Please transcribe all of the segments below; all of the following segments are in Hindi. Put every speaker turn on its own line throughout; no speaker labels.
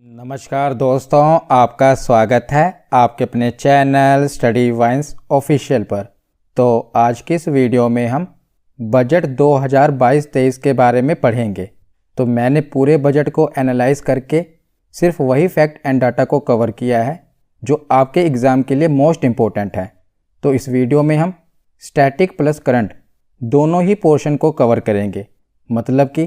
नमस्कार दोस्तों, आपका स्वागत है आपके अपने चैनल स्टडी वाइन्स ऑफिशियल पर। तो आज की इस वीडियो में हम बजट 2022-23 के बारे में पढ़ेंगे। तो मैंने पूरे बजट को एनालाइज करके सिर्फ वही फैक्ट एंड डाटा को कवर किया है जो आपके एग्ज़ाम के लिए मोस्ट इम्पोर्टेंट है। तो इस वीडियो में हम स्टैटिक प्लस करंट दोनों ही पोर्शन को कवर करेंगे। मतलब कि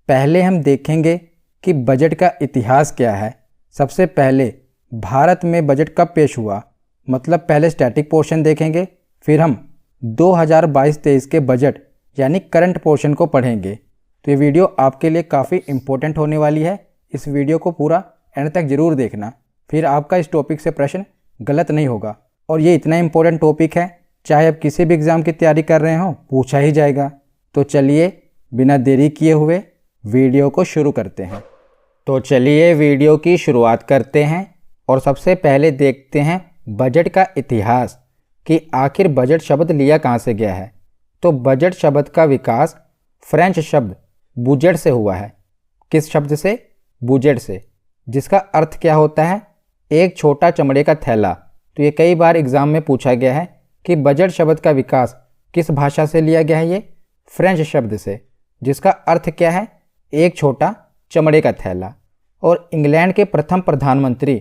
पहले हम देखेंगे कि बजट का इतिहास क्या है। सबसे पहले भारत में बजट कब पेश हुआ, मतलब पहले स्टैटिक पोर्शन देखेंगे, फिर हम 2022-23 के बजट यानी करंट पोर्शन को पढ़ेंगे। तो ये वीडियो आपके लिए काफ़ी इम्पोर्टेंट होने वाली है। इस वीडियो को पूरा एंड तक ज़रूर देखना, फिर आपका इस टॉपिक से प्रश्न गलत नहीं होगा। और ये इतना इम्पोर्टेंट टॉपिक है, चाहे आप किसी भी एग्ज़ाम की तैयारी कर रहे हो पूछा ही जाएगा। तो चलिए बिना देरी किए हुए वीडियो को शुरू करते हैं। तो चलिए वीडियो की शुरुआत करते हैं और सबसे पहले देखते हैं बजट का इतिहास कि आखिर बजट शब्द लिया कहाँ से गया है। तो बजट शब्द का विकास फ्रेंच शब्द बुजेट से हुआ है। किस शब्द से? बुजेट से, जिसका अर्थ क्या होता है? एक छोटा चमड़े का थैला। तो ये कई बार एग्जाम में पूछा गया है कि बजट शब्द का विकास किस भाषा से लिया गया है? ये फ्रेंच शब्द से, जिसका अर्थ क्या है? एक छोटा चमड़े का थैला। और इंग्लैंड के प्रथम प्रधानमंत्री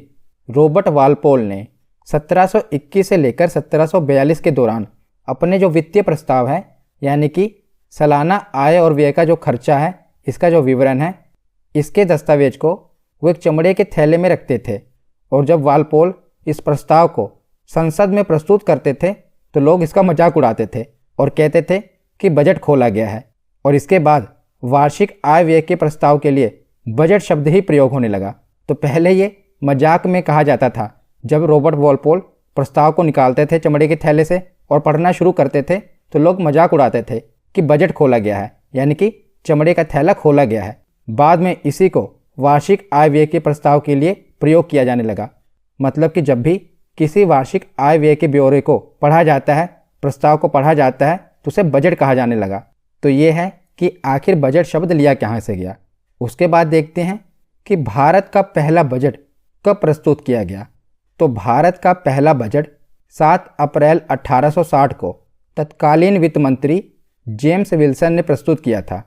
रॉबर्ट वालपोल ने 1721 से लेकर 1742 के दौरान अपने जो वित्तीय प्रस्ताव है, यानी कि सालाना आय और व्यय का जो खर्चा है, इसका जो विवरण है, इसके दस्तावेज को वो एक चमड़े के थैले में रखते थे। और जब वालपोल इस प्रस्ताव को संसद में प्रस्तुत करते थे तो लोग इसका मजाक उड़ाते थे और कहते थे कि बजट खोला गया है। और इसके बाद वार्षिक आय व्यय के प्रस्ताव के लिए बजट शब्द ही प्रयोग होने लगा। तो पहले ये मजाक में कहा जाता था। जब रॉबर्ट वालपोल प्रस्ताव को निकालते थे चमड़े के थैले से और पढ़ना शुरू करते थे तो लोग मजाक उड़ाते थे कि बजट खोला गया है, यानी कि चमड़े का थैला खोला गया है। बाद में इसी को वार्षिक आय व्यय के प्रस्ताव के लिए प्रयोग किया जाने लगा। मतलब कि जब भी किसी वार्षिक आय व्यय के ब्यौरे को पढ़ा जाता है, प्रस्ताव को पढ़ा जाता है, तो उसे बजट कहा जाने लगा। तो ये है कि आखिर बजट शब्द लिया कहाँ से गया। उसके बाद देखते हैं कि भारत का पहला बजट कब प्रस्तुत किया गया। तो भारत का पहला बजट 7 अप्रैल 1860 को तत्कालीन वित्त मंत्री जेम्स विल्सन ने प्रस्तुत किया था।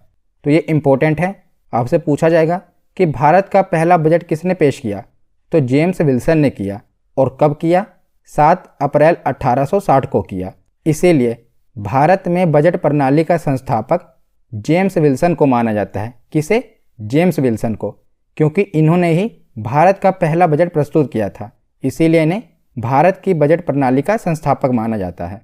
तो ये इम्पोर्टेंट है, आपसे पूछा जाएगा कि भारत का पहला बजट किसने पेश किया। तो जेम्स विल्सन ने किया। और कब किया? 7 अप्रैल 1860 को किया। इसीलिए भारत में बजट प्रणाली का संस्थापक जेम्स विल्सन को माना जाता है। किसे? जेम्स विल्सन को, क्योंकि इन्होंने ही भारत का पहला बजट प्रस्तुत किया था। इसीलिए इन्हें भारत की बजट प्रणाली का संस्थापक माना जाता है।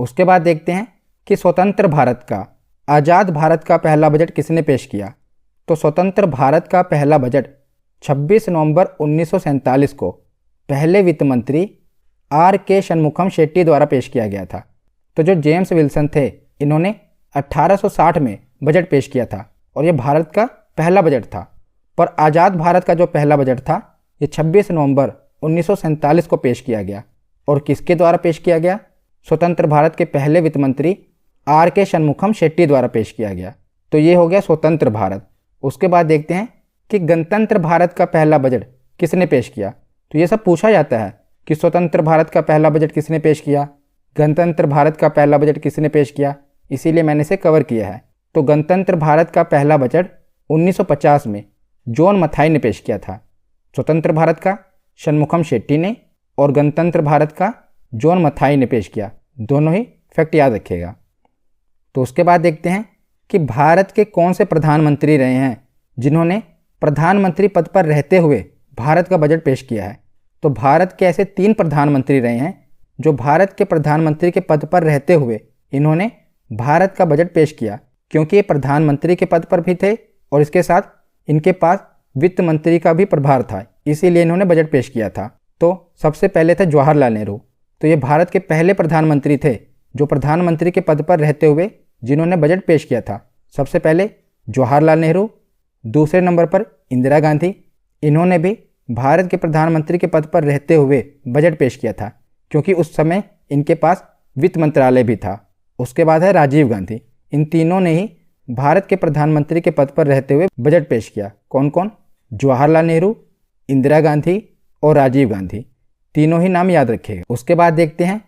उसके बाद देखते हैं कि स्वतंत्र भारत का, आज़ाद भारत का पहला बजट किसने पेश किया। तो स्वतंत्र भारत का पहला बजट 26 नवंबर 1947 को पहले वित्त मंत्री R.K. षणमुखम शेट्टी द्वारा पेश किया गया था। तो जो जेम्स विल्सन थे, इन्होंने 1860 में बजट पेश किया था और ये भारत का पहला बजट था। पर आज़ाद भारत का जो पहला बजट था, ये 26 नवंबर 1947 को पेश किया गया। और किसके द्वारा पेश किया गया? स्वतंत्र भारत के पहले वित्त मंत्री R.K. षणमुखम शेट्टी द्वारा पेश किया गया। तो ये हो गया स्वतंत्र भारत। उसके बाद देखते हैं कि गणतंत्र भारत का पहला बजट किसने पेश किया। तो ये सब पूछा जाता है कि स्वतंत्र भारत का पहला बजट किसने पेश किया, गणतंत्र भारत का पहला बजट किसने पेश किया, इसीलिए मैंने इसे कवर किया है। तो गणतंत्र भारत का पहला बजट 1950 में जॉन मथाई ने पेश किया था। स्वतंत्र भारत का षणमुखम शेट्टी ने और गणतंत्र भारत का जॉन मथाई ने पेश किया। दोनों ही फैक्ट याद रखिएगा। तो उसके बाद देखते हैं कि भारत के कौन से प्रधानमंत्री रहे हैं जिन्होंने प्रधानमंत्री पद पर रहते हुए भारत का बजट पेश किया है। तो भारत के ऐसे 3 प्रधानमंत्री रहे हैं जो भारत के प्रधानमंत्री के पद पर रहते हुए इन्होंने भारत का बजट पेश किया, क्योंकि ये प्रधानमंत्री के पद पर भी थे और इसके साथ इनके पास वित्त मंत्री का भी प्रभार था, इसीलिए इन्होंने बजट पेश किया था। तो सबसे पहले थे जवाहरलाल नेहरू। तो ये भारत के पहले प्रधानमंत्री थे जो प्रधानमंत्री के पद पर रहते हुए जिन्होंने बजट पेश किया था। सबसे पहले जवाहरलाल नेहरू, दूसरे नंबर पर इंदिरा गांधी। इन्होंने भी भारत के प्रधानमंत्री के पद पर रहते हुए बजट पेश किया था, क्योंकि उस समय इनके पास वित्त मंत्रालय भी था। उसके बाद है राजीव गांधी। इन तीनों ने ही भारत के प्रधानमंत्री के पद पर रहते हुए बजट पेश किया। कौन कौन? जवाहरलाल नेहरू, इंदिरा गांधी और राजीव गांधी, तीनों ही नाम याद रखिएगा। उसके बाद देखते हैं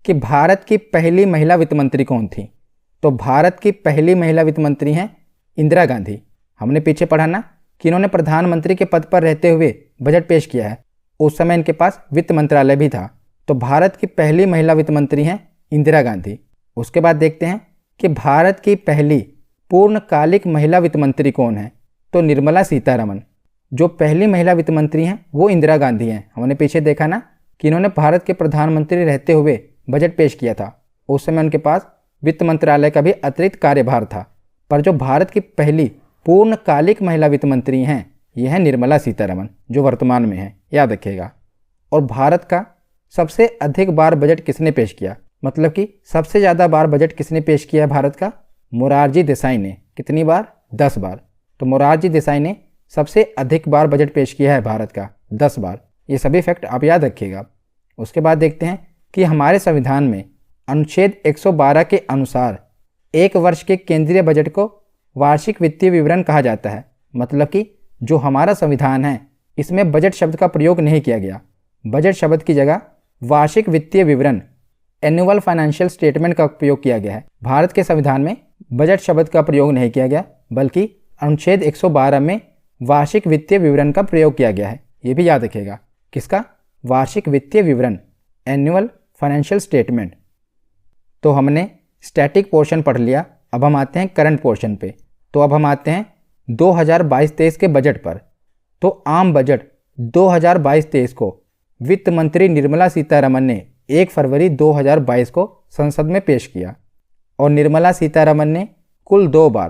कि भारत की पहली महिला वित्त मंत्री कौन थी। तो भारत की पहली महिला वित्त मंत्री हैं इंदिरा गांधी। हमने पीछे पढ़ा ना कि इन्होंने प्रधानमंत्री के पद पर रहते हुए बजट पेश किया है। उस समय इनके पास वित्त मंत्रालय भी था। तो भारत की पहली महिला वित्त मंत्री हैं इंदिरा गांधी। उसके बाद देखते हैं कि भारत की पहली पूर्णकालिक महिला वित्त मंत्री कौन है। तो निर्मला सीतारमण। जो पहली महिला वित्त मंत्री हैं वो इंदिरा गांधी हैं। हमने पीछे देखा ना कि इन्होंने भारत के प्रधानमंत्री रहते हुए बजट पेश किया था। उस समय उनके पास वित्त मंत्रालय का भी अतिरिक्त कार्यभार था। पर जो भारत की पहली पूर्णकालिक महिला वित्त मंत्री हैं यह है निर्मला सीतारमण, जो वर्तमान में है, याद रखिएगा। और भारत का सबसे अधिक बार बजट किसने पेश किया, मतलब कि सबसे ज़्यादा बार बजट किसने पेश किया है भारत का? मोरारजी देसाई ने। कितनी बार? 10 बार। तो मोरारजी देसाई ने सबसे अधिक बार बजट पेश किया है भारत का, 10 बार। ये सभी फैक्ट आप याद रखिएगा। उसके बाद देखते हैं कि हमारे संविधान में अनुच्छेद 112 के अनुसार एक वर्ष के केंद्रीय बजट को वार्षिक वित्तीय विवरण कहा जाता है। मतलब कि जो हमारा संविधान है इसमें बजट शब्द का प्रयोग नहीं किया गया। बजट शब्द की जगह वार्षिक वित्तीय विवरण, एनुअल फाइनेंशियल स्टेटमेंट का उपयोग किया गया है। भारत के संविधान में बजट शब्द का प्रयोग नहीं किया गया, बल्कि अनुच्छेद 112 में वार्षिक वित्तीय विवरण का प्रयोग किया गया है। ये भी याद रखिएगा। किसका? वार्षिक वित्तीय विवरण, एनुअल फाइनेंशियल स्टेटमेंट। तो हमने स्टैटिक पोर्शन पढ़ लिया। अब हम आते हैं करंट पोर्शन पे। तो अब हम आते हैं 2022-23 के बजट पर। तो आम बजट 2022-23 को वित्त मंत्री निर्मला सीतारमण ने 1 फरवरी 2022 को संसद में पेश किया। और निर्मला सीतारमण ने कुल 2 बार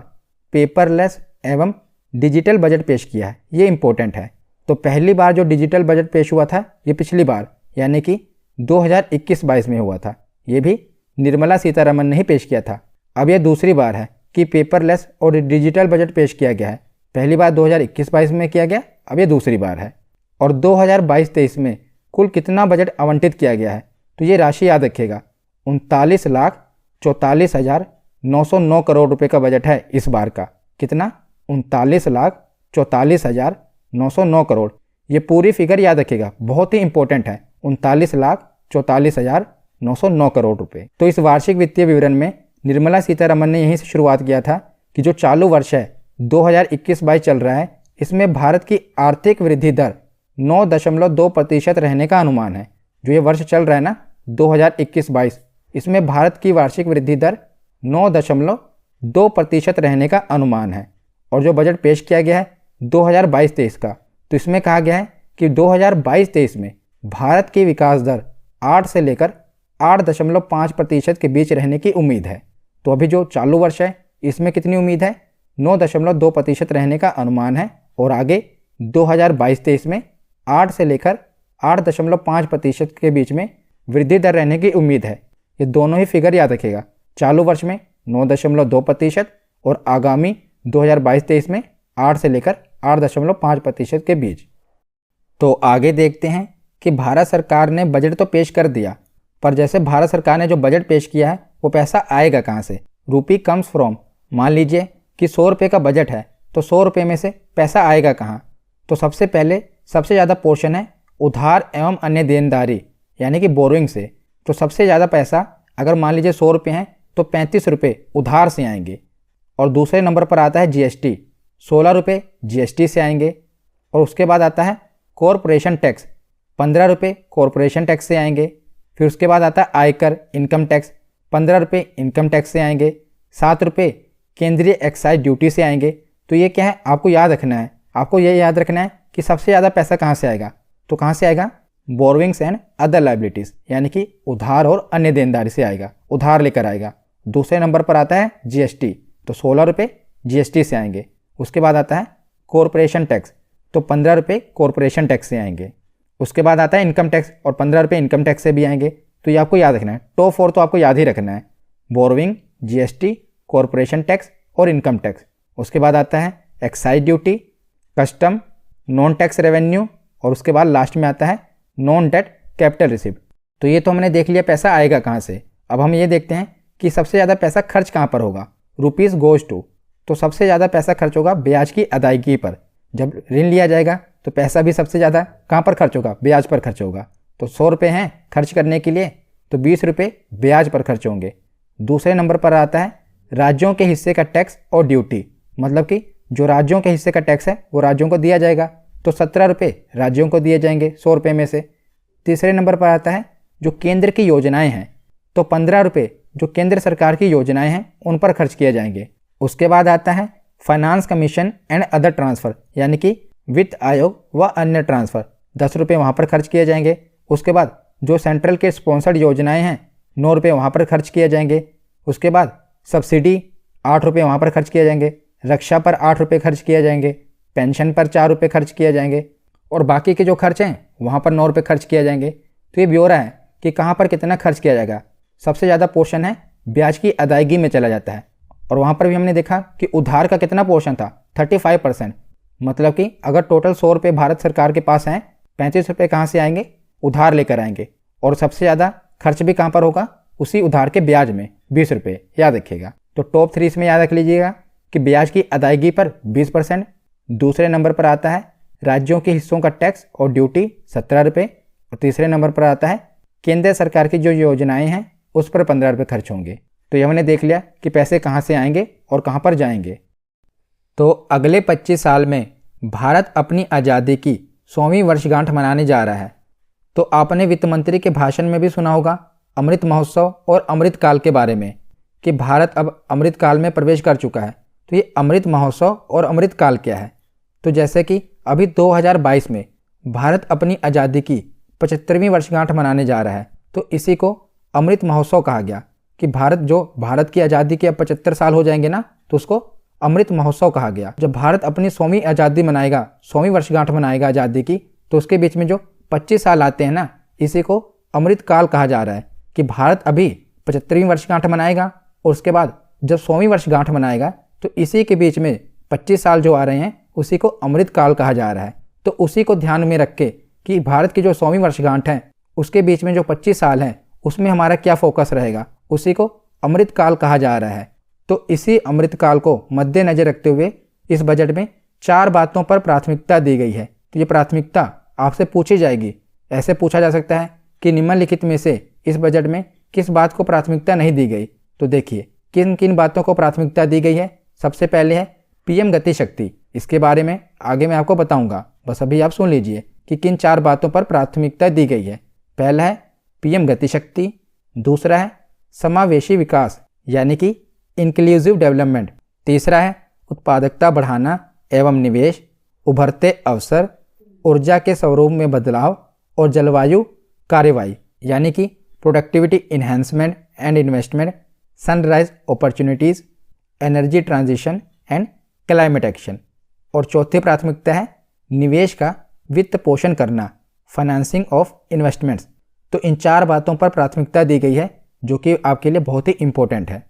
पेपरलेस एवं डिजिटल बजट पेश किया है। ये इंपॉर्टेंट है। तो पहली बार जो डिजिटल बजट पेश हुआ था ये पिछली बार यानी कि 2021-22 में हुआ था। ये भी निर्मला सीतारमण ने ही पेश किया था। अब यह दूसरी बार है कि पेपरलेस और डिजिटल बजट पेश किया गया है। पहली बार 2021-22 में किया गया, अब यह दूसरी बार है। और 2022-23 में कुल कितना बजट आवंटित किया गया है? तो ये राशि याद रखिएगा, 39,44,909 करोड़ रुपए का बजट है इस बार का। कितना? 39,44,909 करोड़। ये पूरी फिगर याद रखिएगा, बहुत ही इंपॉर्टेंट है। 39,44,909 करोड़ रुपए। तो इस वार्षिक वित्तीय विवरण में निर्मला सीतारमण ने यहीं से शुरुआत किया था कि जो चालू वर्ष है 2021-22 चल रहा है, इसमें भारत की आर्थिक वृद्धि दर 9.2% रहने का अनुमान है। जो ये वर्ष चल रहा है ना 2021-22, इसमें भारत की वार्षिक वृद्धि दर 9.2% रहने का अनुमान है। और जो बजट पेश किया गया है 2022-23 का, तो इसमें कहा गया है कि 2022-23 में भारत की विकास दर 8 से लेकर 8.5% के बीच रहने की उम्मीद है। तो अभी जो चालू वर्ष है इसमें कितनी उम्मीद है? 9.2% रहने का अनुमान है। और आगे 2022-23 में 8 से लेकर 8.5% के बीच में वृद्धि दर रहने की उम्मीद है। ये दोनों ही फिगर याद रखिएगा, चालू वर्ष में 9.2% और आगामी 2022-23 में 8 से लेकर 8.5% के बीच। तो आगे देखते हैं कि भारत सरकार ने बजट तो पेश कर दिया, पर जैसे भारत सरकार ने जो बजट पेश किया है वो पैसा आएगा कहाँ से? रूपी कम्स फ्रॉम। मान लीजिए कि 100 रुपये का बजट है, तो 100 रुपये में से पैसा आएगा कहाँ? तो सबसे पहले सबसे ज़्यादा पोर्शन है उधार एवं अन्य देनदारी यानी कि बोरोइंग से। तो सबसे ज़्यादा पैसा अगर मान लीजिए 100 रुपये हैं तो 35 रुपये उधार से आएंगे। और दूसरे नंबर पर आता है जीएसटी, 16 रुपये जीएसटी से आएंगे। और उसके बाद आता है कॉरपोरेशन टैक्स, 15 रुपये कॉरपोरेशन टैक्स से आएंगे। फिर उसके बाद आता है आयकर इनकम टैक्स, 15 रुपये इनकम टैक्स से आएंगे। 7 रुपये केंद्रीय एक्साइज ड्यूटी से आएंगे। तो ये क्या है आपको याद रखना है, आपको ये याद रखना है कि सबसे ज़्यादा पैसा कहाँ से आएगा? तो कहाँ से आएगा? बोरोइंग्स एंड अदर लाइबिलिटीज़ यानी कि उधार और अन्य देनदारी से आएगा, उधार लेकर आएगा। दूसरे नंबर पर आता है जीएसटी, तो 16 रुपये जीएसटी से आएंगे। उसके बाद आता है कॉरपोरेशन टैक्स, तो 15 रुपये कॉरपोरेशन टैक्स से आएंगे। उसके बाद आता है इनकम टैक्स और 15 रुपये इनकम टैक्स से भी आएंगे। तो ये आपको याद रखना है, टॉप 4 तो आपको याद ही रखना है, बोरोइंग, जीएसटी, कॉरपोरेशन टैक्स और इनकम टैक्स। उसके बाद आता है excise duty, custom, non tax revenue और उसके बाद लास्ट में आता है नॉन डेट कैपिटल रिसिप्ट। तो ये तो हमने देख लिया पैसा आएगा कहाँ से। अब हम ये देखते हैं कि सबसे ज़्यादा पैसा खर्च कहाँ पर होगा? Rupees goes to. तो सबसे ज़्यादा पैसा खर्च होगा ब्याज की अदायगी पर। जब ऋण लिया जाएगा तो पैसा भी सबसे ज़्यादा कहाँ पर खर्च होगा? ब्याज पर खर्च होगा। तो 100 रुपये हैं खर्च करने के लिए, तो 20 रुपये ब्याज पर खर्च होंगे। दूसरे नंबर पर आता है राज्यों के हिस्से का टैक्स और ड्यूटी, मतलब कि जो राज्यों के हिस्से का टैक्स है वो राज्यों को दिया जाएगा, तो 17 रुपये राज्यों को दिए जाएंगे 100 रुपये में से। तीसरे नंबर पर आता है जो केंद्र की योजनाएं हैं, तो 15 रुपये जो केंद्र सरकार की योजनाएं हैं उन पर खर्च किए जाएंगे। उसके बाद आता है finance commission and other transfer, यानी कि वित्त आयोग व अन्य ट्रांसफ़र, 10 रुपये वहाँ पर खर्च किए जाएंगे। उसके बाद जो सेंट्रल के स्पॉन्सर्ड योजनाएं हैं 9 रुपये वहाँ पर खर्च किए जाएंगे। उसके बाद सब्सिडी 8 रुपये वहाँ पर खर्च किए जाएंगे, रक्षा पर 8 रुपये खर्च किए जाएंगे, पेंशन पर 4 रुपये खर्च किए जाएंगे, और बाकी के जो खर्च हैं वहाँ पर 9 रुपये खर्च किया जाएंगे। तो ये ब्यौरा है कि कहाँ पर कितना खर्च किया जाएगा। सबसे ज़्यादा पोर्शन है ब्याज की अदायगी में चला जाता है, और वहाँ पर भी हमने देखा कि उधार का कितना पोर्शन था, 35%। मतलब कि अगर टोटल 100 रुपये भारत सरकार के पास हैं, 35 रुपये कहाँ से आएंगे? उधार लेकर आएंगे। और सबसे ज़्यादा खर्च भी कहाँ पर होगा? उसी उधार के ब्याज में, 20 रुपये, याद रखिएगा। तो टॉप 3 इसमें याद रख लीजिएगा कि ब्याज की अदायगी पर 20%। दूसरे नंबर पर आता है राज्यों के हिस्सों का टैक्स और ड्यूटी 17 रुपये, और तीसरे नंबर पर आता है केंद्र सरकार की जो योजनाएं हैं उस पर 15 रुपये खर्च होंगे। तो ये हमने देख लिया कि पैसे कहाँ से आएंगे और कहाँ पर जाएंगे। तो अगले 25 साल में भारत अपनी आज़ादी की 100वीं वर्षगांठ मनाने जा रहा है। तो आपने वित्त मंत्री के भाषण में भी सुना होगा अमृत महोत्सव और अमृत काल के बारे में, कि भारत अब अमृत काल में प्रवेश कर चुका है। तो ये अमृत महोत्सव और अमृत काल क्या है? तो जैसे कि अभी 2022 में भारत अपनी आज़ादी की 75वीं वर्षगांठ मनाने जा रहा है, तो इसी को अमृत महोत्सव कहा गया कि भारत की आज़ादी के अब 75 साल हो जाएंगे ना, तो उसको अमृत महोत्सव कहा गया। जब भारत अपनी 100वीं आज़ादी मनाएगा, 100वीं वर्षगांठ मनाएगा आज़ादी की, तो उसके बीच में जो 25 साल आते हैं ना, इसी को अमृत काल कहा जा रहा है कि भारत अभी 75वीं वर्षगांठ मनाएगा, और उसके बाद जब 100वीं वर्षगांठ मनाएगा तो इसी के बीच में 25 साल जो आ रहे हैं उसी को अमृत काल कहा जा रहा है। तो उसी को ध्यान में रख के कि भारत की जो 100वीं वर्षगांठ है उसके बीच में जो 25 साल हैं उसमें हमारा क्या फोकस रहेगा, उसी को अमृत काल कहा जा रहा है। तो इसी अमृत काल को मद्देनजर रखते हुए इस बजट में 4 बातों पर प्राथमिकता दी गई है। तो ये प्राथमिकता आपसे पूछी जाएगी। ऐसे पूछा जा सकता है कि निम्नलिखित में से इस बजट में किस बात को प्राथमिकता नहीं दी गई। तो देखिए किन किन बातों को प्राथमिकता दी गई है। सबसे पहले है पीएम गति शक्ति। इसके बारे में आगे मैं आपको बताऊंगा, बस अभी आप सुन लीजिए कि किन 4 बातों पर प्राथमिकता दी गई है। पहला है पीएम गति शक्ति, दूसरा है समावेशी विकास यानी कि इंक्लूसिव डेवलपमेंट, तीसरा है उत्पादकता बढ़ाना एवं निवेश, उभरते अवसर, ऊर्जा के स्वरूप में बदलाव और जलवायु कार्रवाई यानी कि productivity enhancement and investment, sunrise opportunities, energy transition and climate action. और चौथी प्राथमिकता है निवेश का वित्त पोषण करना, फाइनेंसिंग ऑफ इन्वेस्टमेंट्स। तो इन 4 बातों पर प्राथमिकता दी गई है जो कि आपके लिए बहुत ही इंपॉर्टेंट है।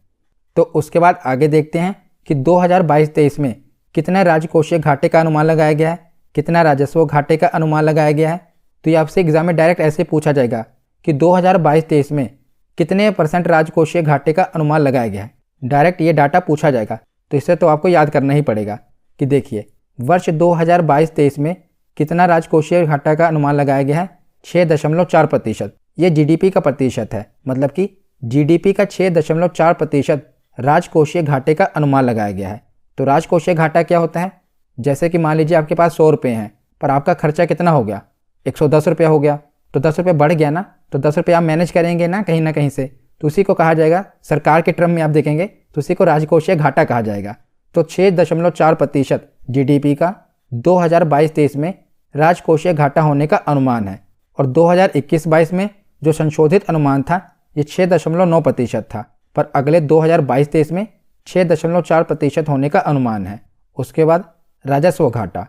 तो उसके बाद आगे देखते हैं कि 2022-23 में कितना राजकोषीय घाटे का अनुमान लगाया गया है, कितना राजस्व घाटे का अनुमान लगाया गया है। तो ये आपसे एग्जाम में डायरेक्ट ऐसे पूछा जाएगा कि 2022-23 में कितने % राजकोषीय घाटे का अनुमान लगाया गया है। डायरेक्ट ये डाटा पूछा जाएगा, तो इससे तो आपको याद करना ही पड़ेगा कि देखिए वर्ष 2022-23 में कितना राजकोषीय घाटा का अनुमान लगाया गया है, 6.4%। ये जीडीपी का प्रतिशत है, मतलब कि जीडीपी का 6.4% राजकोषीय घाटे का अनुमान लगाया गया है। तो राजकोषीय घाटा क्या होता है? जैसे कि मान लीजिए आपके पास 100 रुपये हैं, पर आपका खर्चा कितना हो गया, 110 रुपया हो गया, तो 10 रुपये बढ़ गया ना, तो 10 रुपये आप मैनेज करेंगे ना कहीं से, तो उसी को कहा जाएगा, सरकार के टर्म में आप देखेंगे तो उसी को राजकोषीय घाटा कहा जाएगा। तो 6.4% जीडीपी का 2022-23 में राजकोषीय घाटा होने का अनुमान है। और 2021-22 में जो संशोधित अनुमान था ये 6.9% था, पर अगले 2022-23 में 6.4% होने का अनुमान है। उसके बाद राजस्व घाटा,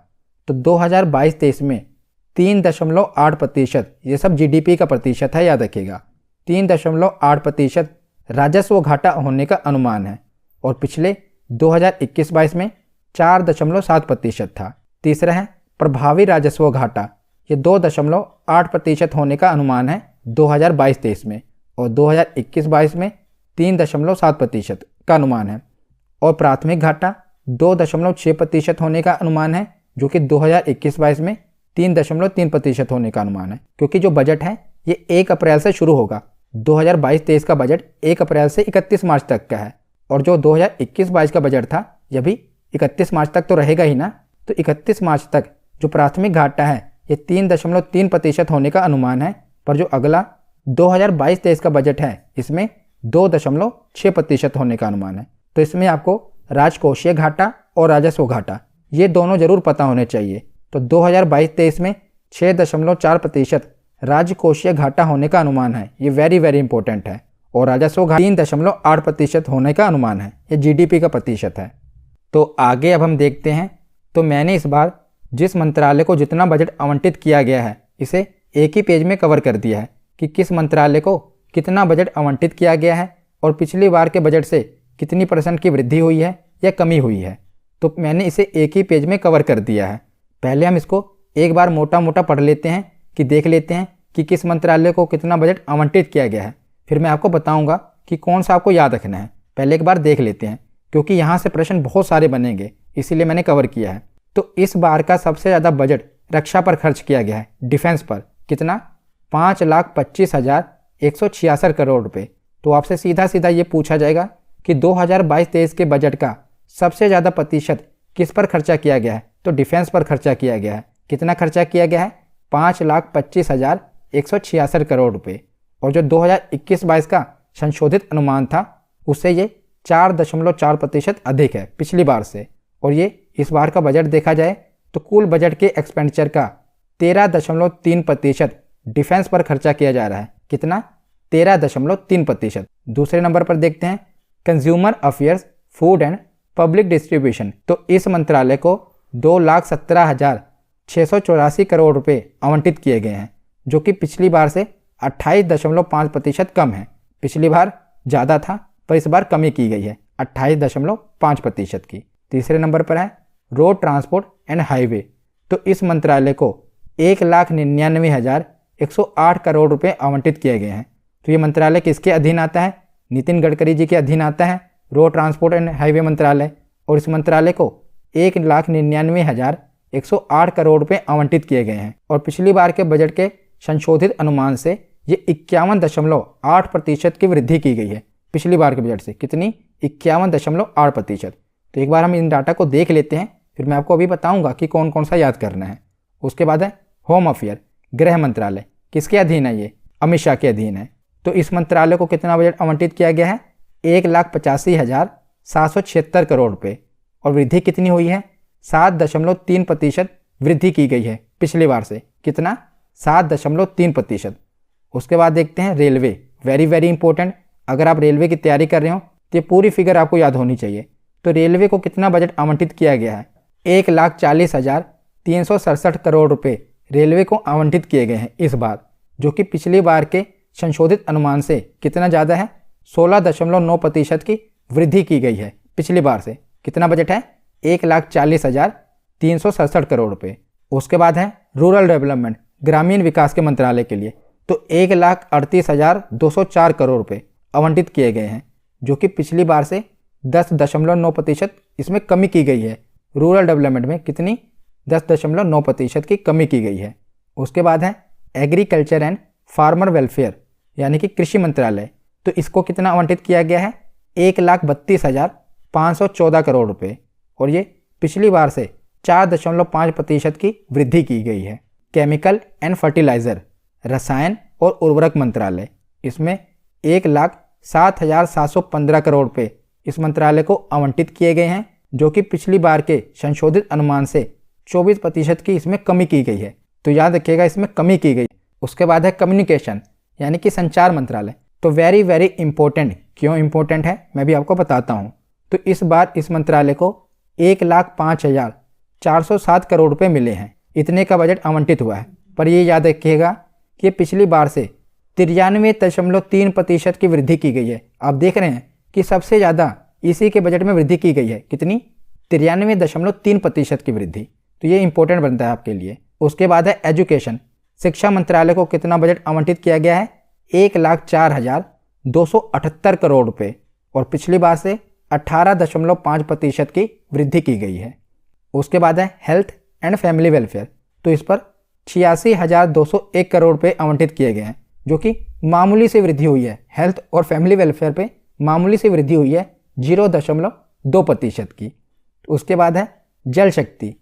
तो 2022-23 में 3.8%, ये सब जीडीपी का प्रतिशत है, याद रखिएगा, 3.8% राजस्व घाटा होने का अनुमान है। और पिछले 2021-22 में 4.7% था। तीसरा है प्रभावी राजस्व घाटा, ये 2.8% होने का अनुमान है 2022-23 में, और 2021-22 में 3.7% का अनुमान है। और प्राथमिक घाटा 2.6% होने का अनुमान है जो कि 2021-22 में 3.3% होने का अनुमान है, क्योंकि जो बजट है ये 1 अप्रैल से शुरू होगा। 2022-23 का बजट 1 अप्रैल से 31 मार्च तक का है, और जो 2021-22 का बजट था यह भी 31 मार्च तक तो रहेगा ही ना। तो 31 मार्च तक जो प्राथमिक घाटा है ये 3.3% होने का अनुमान है, पर जो अगला 2022-23 का बजट है इसमें 2.6% होने का अनुमान है। तो इसमें आपको राजकोषीय घाटा और राजस्व घाटा ये दोनों जरूर पता होने चाहिए। तो 2022-23 में 6.4% राजकोषीय घाटा होने का अनुमान है, ये वेरी वेरी इंपॉर्टेंट है। और राजस्व घाटा 3.8% होने का अनुमान है, ये जीडीपी का प्रतिशत है। तो आगे अब हम देखते हैं। तो मैंने इस बार जिस मंत्रालय को जितना बजट आवंटित किया गया है इसे एक ही पेज में कवर कर दिया है कि किस मंत्रालय को कितना बजट आवंटित किया गया है और पिछली बार के बजट से कितनी % की वृद्धि हुई है या कमी हुई है। तो मैंने इसे एक ही पेज में कवर कर दिया है। पहले हम इसको एक बार मोटा मोटा पढ़ लेते हैं कि देख लेते हैं कि किस मंत्रालय को कितना बजट आवंटित किया गया है, फिर मैं आपको बताऊंगा कि कौन सा आपको याद रखना है। पहले एक बार देख लेते हैं, क्योंकि यहाँ से प्रश्न बहुत सारे बनेंगे, इसीलिए मैंने कवर किया है। तो इस बार का सबसे ज़्यादा बजट रक्षा पर खर्च किया गया है, डिफेंस पर। कितना? 5,25,166 करोड़ रुपये। तो आपसे सीधा सीधा ये पूछा जाएगा कि 2022-23 के बजट का सबसे ज़्यादा प्रतिशत किस पर खर्चा किया गया है? तो डिफेंस पर खर्चा किया गया है। कितना खर्चा किया गया है? 5,25,166 करोड़ रुपये। और जो 2021-22 का संशोधित अनुमान था उससे ये 4.4% अधिक है पिछली बार से। और ये इस बार का बजट देखा जाए तो कुल बजट के एक्सपेंडिचर का 13.3% डिफेंस पर खर्चा किया जा रहा है। कितना? 13.3%। दूसरे नंबर पर देखते हैं consumer affairs, food and public distribution. तो इस मंत्रालय को 2,17,684 करोड़ रुपए आवंटित किए गए हैं, जो कि पिछली बार से 28.5% कम है। पिछली बार ज़्यादा था पर इस बार कमी की गई है 28.5% की। तीसरे नंबर पर है रोड ट्रांसपोर्ट एंड हाईवे। तो इस मंत्रालय को 1,99,108 करोड़ रुपए आवंटित किए गए हैं। तो ये मंत्रालय किसके अधीन आता है? नितिन गडकरी जी के अधीन आता है रोड ट्रांसपोर्ट एंड हाईवे मंत्रालय। और इस मंत्रालय को 1,99,108 करोड़ रुपए आवंटित किए गए हैं। और पिछली बार के बजट के संशोधित अनुमान से ये 51.8% की वृद्धि की गई है। पिछली बार के बजट से कितनी? 51.8%। तो एक बार हम इन डाटा को देख लेते हैं, फिर मैं आपको अभी बताऊंगा कि कौन कौन सा याद करना है। उसके बाद है होम अफेयर, गृह मंत्रालय। किसके अधीन है ये? अमित शाह के अधीन है। तो इस मंत्रालय को कितना बजट आवंटित किया गया है? 1,85,776 करोड़ रुपये। और वृद्धि कितनी हुई है? 7.3% वृद्धि की गई है पिछली बार से। कितना? 7.3%। उसके बाद देखते हैं रेलवे, वेरी वेरी इंपॉर्टेंट। अगर आप रेलवे की तैयारी कर रहे हो तो ये पूरी फिगर आपको याद होनी चाहिए। तो रेलवे को कितना बजट आवंटित किया गया है? 1,40,367 करोड़ रुपए रेलवे को आवंटित किए गए हैं इस बार, जो कि पिछली बार के संशोधित अनुमान से कितना ज़्यादा है? 16.9% की वृद्धि की गई है पिछली बार से। कितना बजट है? 1,40,367 करोड़ रुपए। उसके बाद है रूरल डेवलपमेंट, ग्रामीण विकास के मंत्रालय के लिए। तो 1,38,204 करोड़ रुपए आवंटित किए गए हैं, जो कि पिछली बार से 10.9% इसमें कमी की गई है। रूरल डेवलपमेंट में कितनी? 10.9% की कमी की गई है। उसके बाद है एग्रीकल्चर एंड फार्मर वेलफेयर, यानी कि कृषि मंत्रालय। तो इसको कितना आवंटित किया गया है? 1,32,514 करोड़ रुपए। और ये पिछली बार से 4.5% की वृद्धि की गई है। केमिकल एंड फर्टिलाइज़र, रसायन और उर्वरक मंत्रालय, इसमें 1,07,715 करोड़ रुपये इस मंत्रालय को आवंटित किए गए हैं, जो कि पिछली बार के संशोधित अनुमान से 24% की इसमें कमी की गई है। तो याद रखिएगा इसमें कमी की गई। उसके बाद है कम्युनिकेशन, यानी कि संचार मंत्रालय। तो वेरी वेरी इंपॉर्टेंट। क्यों इंपॉर्टेंट है मैं भी आपको बताता हूँ। तो इस बार इस मंत्रालय को 1,05,407 करोड़ रुपये मिले हैं, इतने का बजट आवंटित हुआ है। पर ये याद रखिएगा कि पिछली बार से 93.3% की वृद्धि की गई है। आप देख रहे हैं कि सबसे ज़्यादा इसी के बजट में वृद्धि की गई है। कितनी? 93.3% की वृद्धि। तो ये इंपॉर्टेंट बनता है आपके लिए। उसके बाद है एजुकेशन, शिक्षा मंत्रालय को कितना बजट आवंटित किया गया है? 1,04,278 करोड़ रुपये। और पिछली बार से 18.5% की वृद्धि की गई है। उसके बाद है हेल्थ एंड फैमिली वेलफेयर, तो इस पर 86,201 करोड़ रुपये आवंटित किए गए हैं, जो कि मामूली सी वृद्धि हुई है। हेल्थ और फैमिली वेलफेयर पे मामूली सी वृद्धि हुई है 0.2% की। उसके बाद है जल शक्ति,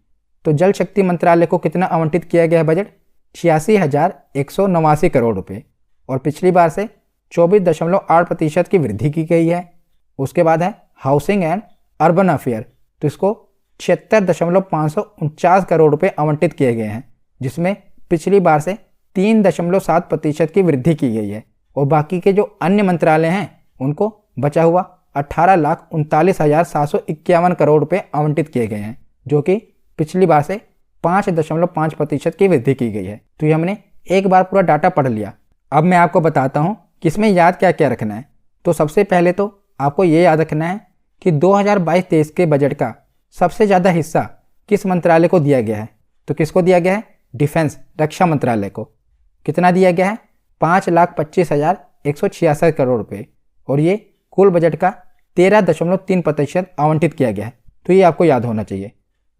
तो जल शक्ति मंत्रालय को कितना आवंटित किया गया है बजट? 86,189 करोड़ रुपये, और पिछली बार से 24.8% की वृद्धि की गई है। उसके बाद है हाउसिंग एंड अर्बन अफेयर, तो इसको 76,549 करोड़ रुपये आवंटित किए गए हैं, जिसमें पिछली बार से 3.7% की वृद्धि की गई है। और बाकी के जो अन्य मंत्रालय हैं उनको बचा हुआ 18,39,751 करोड़ रुपये आवंटित किए गए हैं, जो कि पिछली बार से 5.5% की वृद्धि की गई है। तो ये हमने एक बार पूरा डाटा पढ़ लिया। अब मैं आपको बताता हूँ कि इसमें याद क्या क्या रखना है। तो सबसे पहले तो आपको ये याद रखना है कि 2022-23 के बजट का सबसे ज़्यादा हिस्सा किस मंत्रालय को दिया गया है? तो किसको दिया गया है? डिफेंस, रक्षा मंत्रालय को। कितना दिया गया है? 5,25,166 करोड़ रुपये, और ये कुल बजट का 13.3% आवंटित किया गया है। तो ये आपको याद होना चाहिए।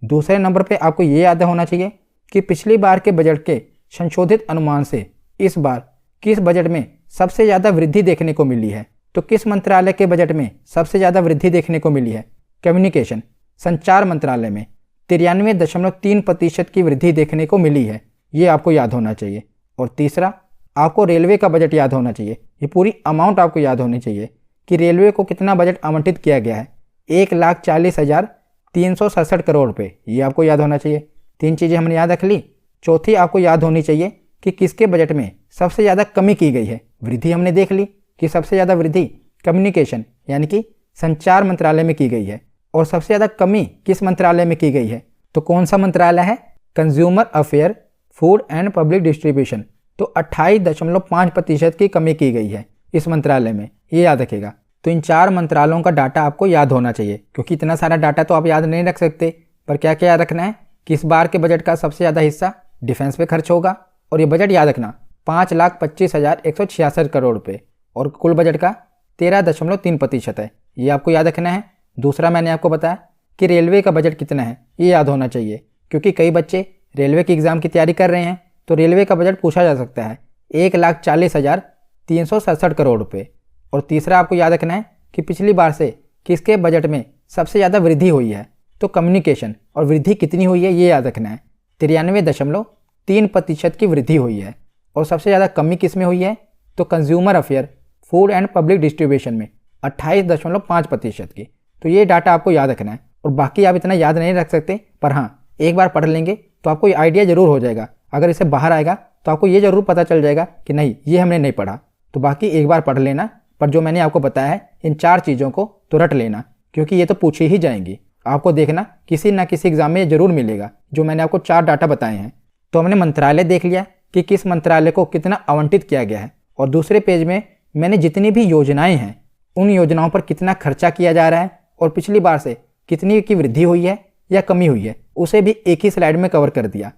दूसरे नंबर पे आपको ये याद होना चाहिए कि पिछली बार के बजट के संशोधित अनुमान से इस बार किस बजट में सबसे ज़्यादा वृद्धि देखने को मिली है? तो किस मंत्रालय के बजट में सबसे ज़्यादा वृद्धि देखने को मिली है? कम्युनिकेशन, संचार मंत्रालय में 93.3% की वृद्धि देखने को मिली है। ये आपको याद होना चाहिए। और तीसरा, आपको रेलवे का बजट याद होना चाहिए। ये पूरी अमाउंट आपको याद होनी चाहिए कि रेलवे को कितना बजट आवंटित किया गया है। 1,40,367 करोड़ रुपये, ये आपको याद होना चाहिए। 3 चीज़ें हमने याद रख ली। चौथी आपको याद होनी चाहिए कि किसके बजट में सबसे ज़्यादा कमी की गई है। वृद्धि हमने देख ली कि सबसे ज़्यादा वृद्धि कम्युनिकेशन यानी कि संचार मंत्रालय में की गई है, और सबसे ज़्यादा कमी किस मंत्रालय में की गई है? तो कौन सा मंत्रालय है? Consumer affair, food and public distribution. तो 28.5% की कमी की गई है इस मंत्रालय में, ये याद रखेगा। तो इन 4 मंत्रालयों का डाटा आपको याद होना चाहिए, क्योंकि इतना सारा डाटा तो आप याद नहीं रख सकते। पर क्या क्या याद रखना है कि इस बार के बजट का सबसे ज़्यादा हिस्सा डिफेंस पे खर्च होगा, और ये बजट याद रखना 5,25,166 करोड़ रुपये, और कुल बजट का 13.3% है। ये आपको याद रखना है। दूसरा, मैंने आपको बताया कि रेलवे का बजट कितना है, ये याद होना चाहिए, क्योंकि कई बच्चे रेलवे के एग्ज़ाम की तैयारी कर रहे हैं, तो रेलवे का बजट पूछा जा सकता है। 1,40,367 करोड़ रुपये। और तीसरा आपको याद रखना है कि पिछली बार से किसके बजट में सबसे ज़्यादा वृद्धि हुई है? तो कम्युनिकेशन, और वृद्धि कितनी हुई है ये याद रखना है। 93.3% की वृद्धि हुई है। और सबसे ज़्यादा कमी किस में हुई है? तो consumer affair, food and public distribution में 28.5% की। तो ये डाटा आपको याद रखना है। और बाकी आप इतना याद नहीं रख सकते, पर हाँ, एक बार पढ़ लेंगे तो आपको ये आइडिया ज़रूर हो जाएगा। अगर इससे बाहर आएगा तो आपको ये ज़रूर पता चल जाएगा कि नहीं, ये हमने नहीं पढ़ा। तो बाकी एक बार पढ़ लेना, पर जो मैंने आपको बताया है इन 4 चीज़ों को तो रट लेना, क्योंकि ये तो पूछी ही जाएंगी। आपको देखना किसी ना किसी एग्जाम में ये जरूर मिलेगा, जो मैंने आपको 4 डाटा बताए हैं। तो हमने मंत्रालय देख लिया कि किस मंत्रालय को कितना आवंटित किया गया है, और दूसरे पेज में मैंने जितनी भी योजनाएं हैं उन योजनाओं पर कितना खर्चा किया जा रहा है, और पिछली बार से कितनी की वृद्धि हुई है या कमी हुई है, उसे भी एक ही स्लाइड में कवर कर दिया।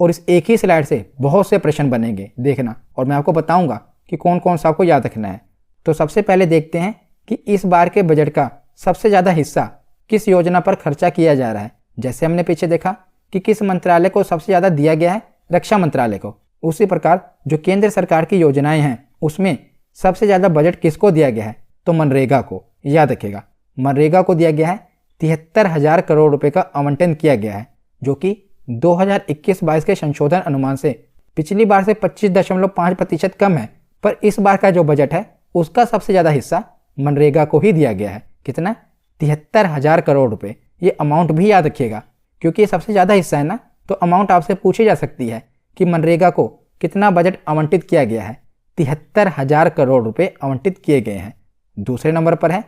और इस एक ही स्लाइड से बहुत से प्रश्न बनेंगे, देखना। और मैं आपको बताऊंगा कि कौन कौन सा आपको याद रखना है। तो सबसे पहले देखते हैं कि इस बार के बजट का सबसे ज़्यादा हिस्सा किस योजना पर खर्चा किया जा रहा है। जैसे हमने पीछे देखा कि किस मंत्रालय को सबसे ज़्यादा दिया गया है, रक्षा मंत्रालय को, उसी प्रकार जो केंद्र सरकार की योजनाएं हैं उसमें सबसे ज़्यादा बजट किसको दिया गया है? तो मनरेगा को। याद रखेगा, मनरेगा को दिया गया है 73,000 करोड़ रुपए का आवंटन किया गया है, जो कि 2021-22 के संशोधन अनुमान से पिछली बार से 25.5% कम है। पर इस बार का जो बजट है उसका सबसे ज़्यादा हिस्सा मनरेगा को ही दिया गया है। कितना? 73,000 करोड़ रुपए। ये अमाउंट भी याद रखिएगा, क्योंकि ये सबसे ज़्यादा हिस्सा है ना, तो अमाउंट आपसे पूछी जा सकती है कि मनरेगा को कितना बजट आवंटित किया गया है। 73,000 करोड़ रुपए आवंटित किए गए हैं। दूसरे नंबर पर है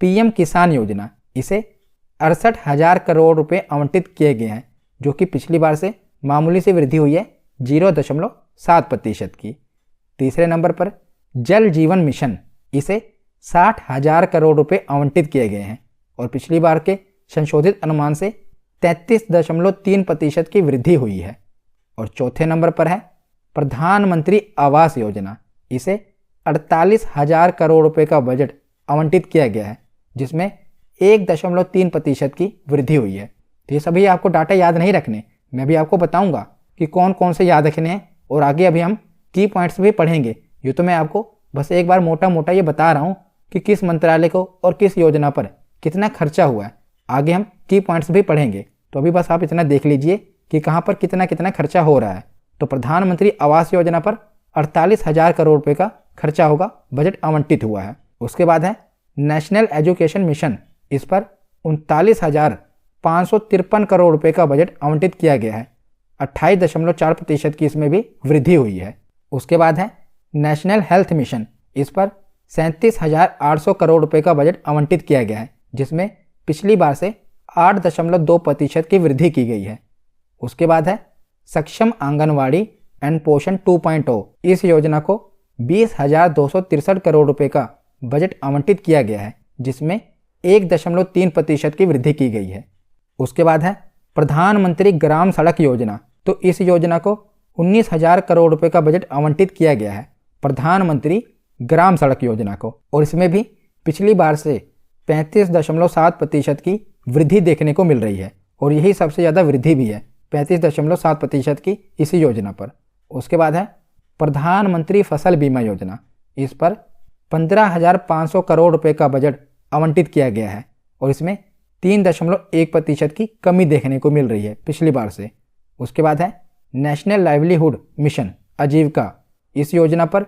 पीएम किसान योजना, इसे 68,000 करोड़ रुपए आवंटित किए गए हैं, जो कि पिछली बार से मामूली सी वृद्धि हुई है 0.7% की। तीसरे नंबर पर जल जीवन मिशन, इसे 60,000 करोड़ रुपए आवंटित किए गए हैं, और पिछली बार के संशोधित अनुमान से 33.3% की वृद्धि हुई है। और चौथे नंबर पर है प्रधानमंत्री आवास योजना, इसे 48,000 करोड़ रुपए का बजट आवंटित किया गया है, जिसमें 1.3% की वृद्धि हुई है। तो ये सभी आपको डाटा याद नहीं रखने, मैं भी आपको बताऊंगा कि कौन कौन से याद रखने हैं, और आगे अभी हम की पॉइंट्स भी पढ़ेंगे। ये तो मैं आपको बस एक बार मोटा मोटा ये बता रहा हूँ कि किस मंत्रालय को और किस योजना पर कितना खर्चा हुआ है। आगे हम की पॉइंट्स भी पढ़ेंगे, तो अभी बस आप इतना देख लीजिए कि कहाँ पर कितना कितना खर्चा हो रहा है। तो प्रधानमंत्री आवास योजना पर 48,000 करोड़ रुपये का खर्चा होगा, बजट आवंटित हुआ है। उसके बाद है नेशनल एजुकेशन मिशन, इस पर 39,553 करोड़ रुपये का बजट आवंटित किया गया है। 28.4% की इसमें भी वृद्धि हुई है। उसके बाद है नेशनल हेल्थ मिशन, इस पर 37,800 करोड़ रुपये का बजट आवंटित किया गया है, जिसमें पिछली बार से 8.2% की वृद्धि की गई है। उसके बाद है सक्षम आंगनवाड़ी एंड पोषण 2.0, इस योजना को 20,263 करोड़ रुपये का बजट आवंटित किया गया है, जिसमें 1.3% की वृद्धि की गई है। उसके बाद है प्रधानमंत्री ग्राम सड़क योजना, तो इस योजना को 19,000 करोड़ रुपये का बजट आवंटित किया गया है प्रधानमंत्री ग्राम सड़क योजना को, और इसमें भी पिछली बार से 35.7% की वृद्धि देखने को मिल रही है, और यही सबसे ज़्यादा वृद्धि भी है 35.7% की इसी योजना पर। उसके बाद है प्रधानमंत्री फसल बीमा योजना, इस पर 15,500 करोड़ रुपये का बजट आवंटित किया गया है, और इसमें 3.1% की कमी देखने को मिल रही है पिछली बार से। उसके बाद है नेशनल लाइवलीहुड मिशन आजीविका, इस योजना पर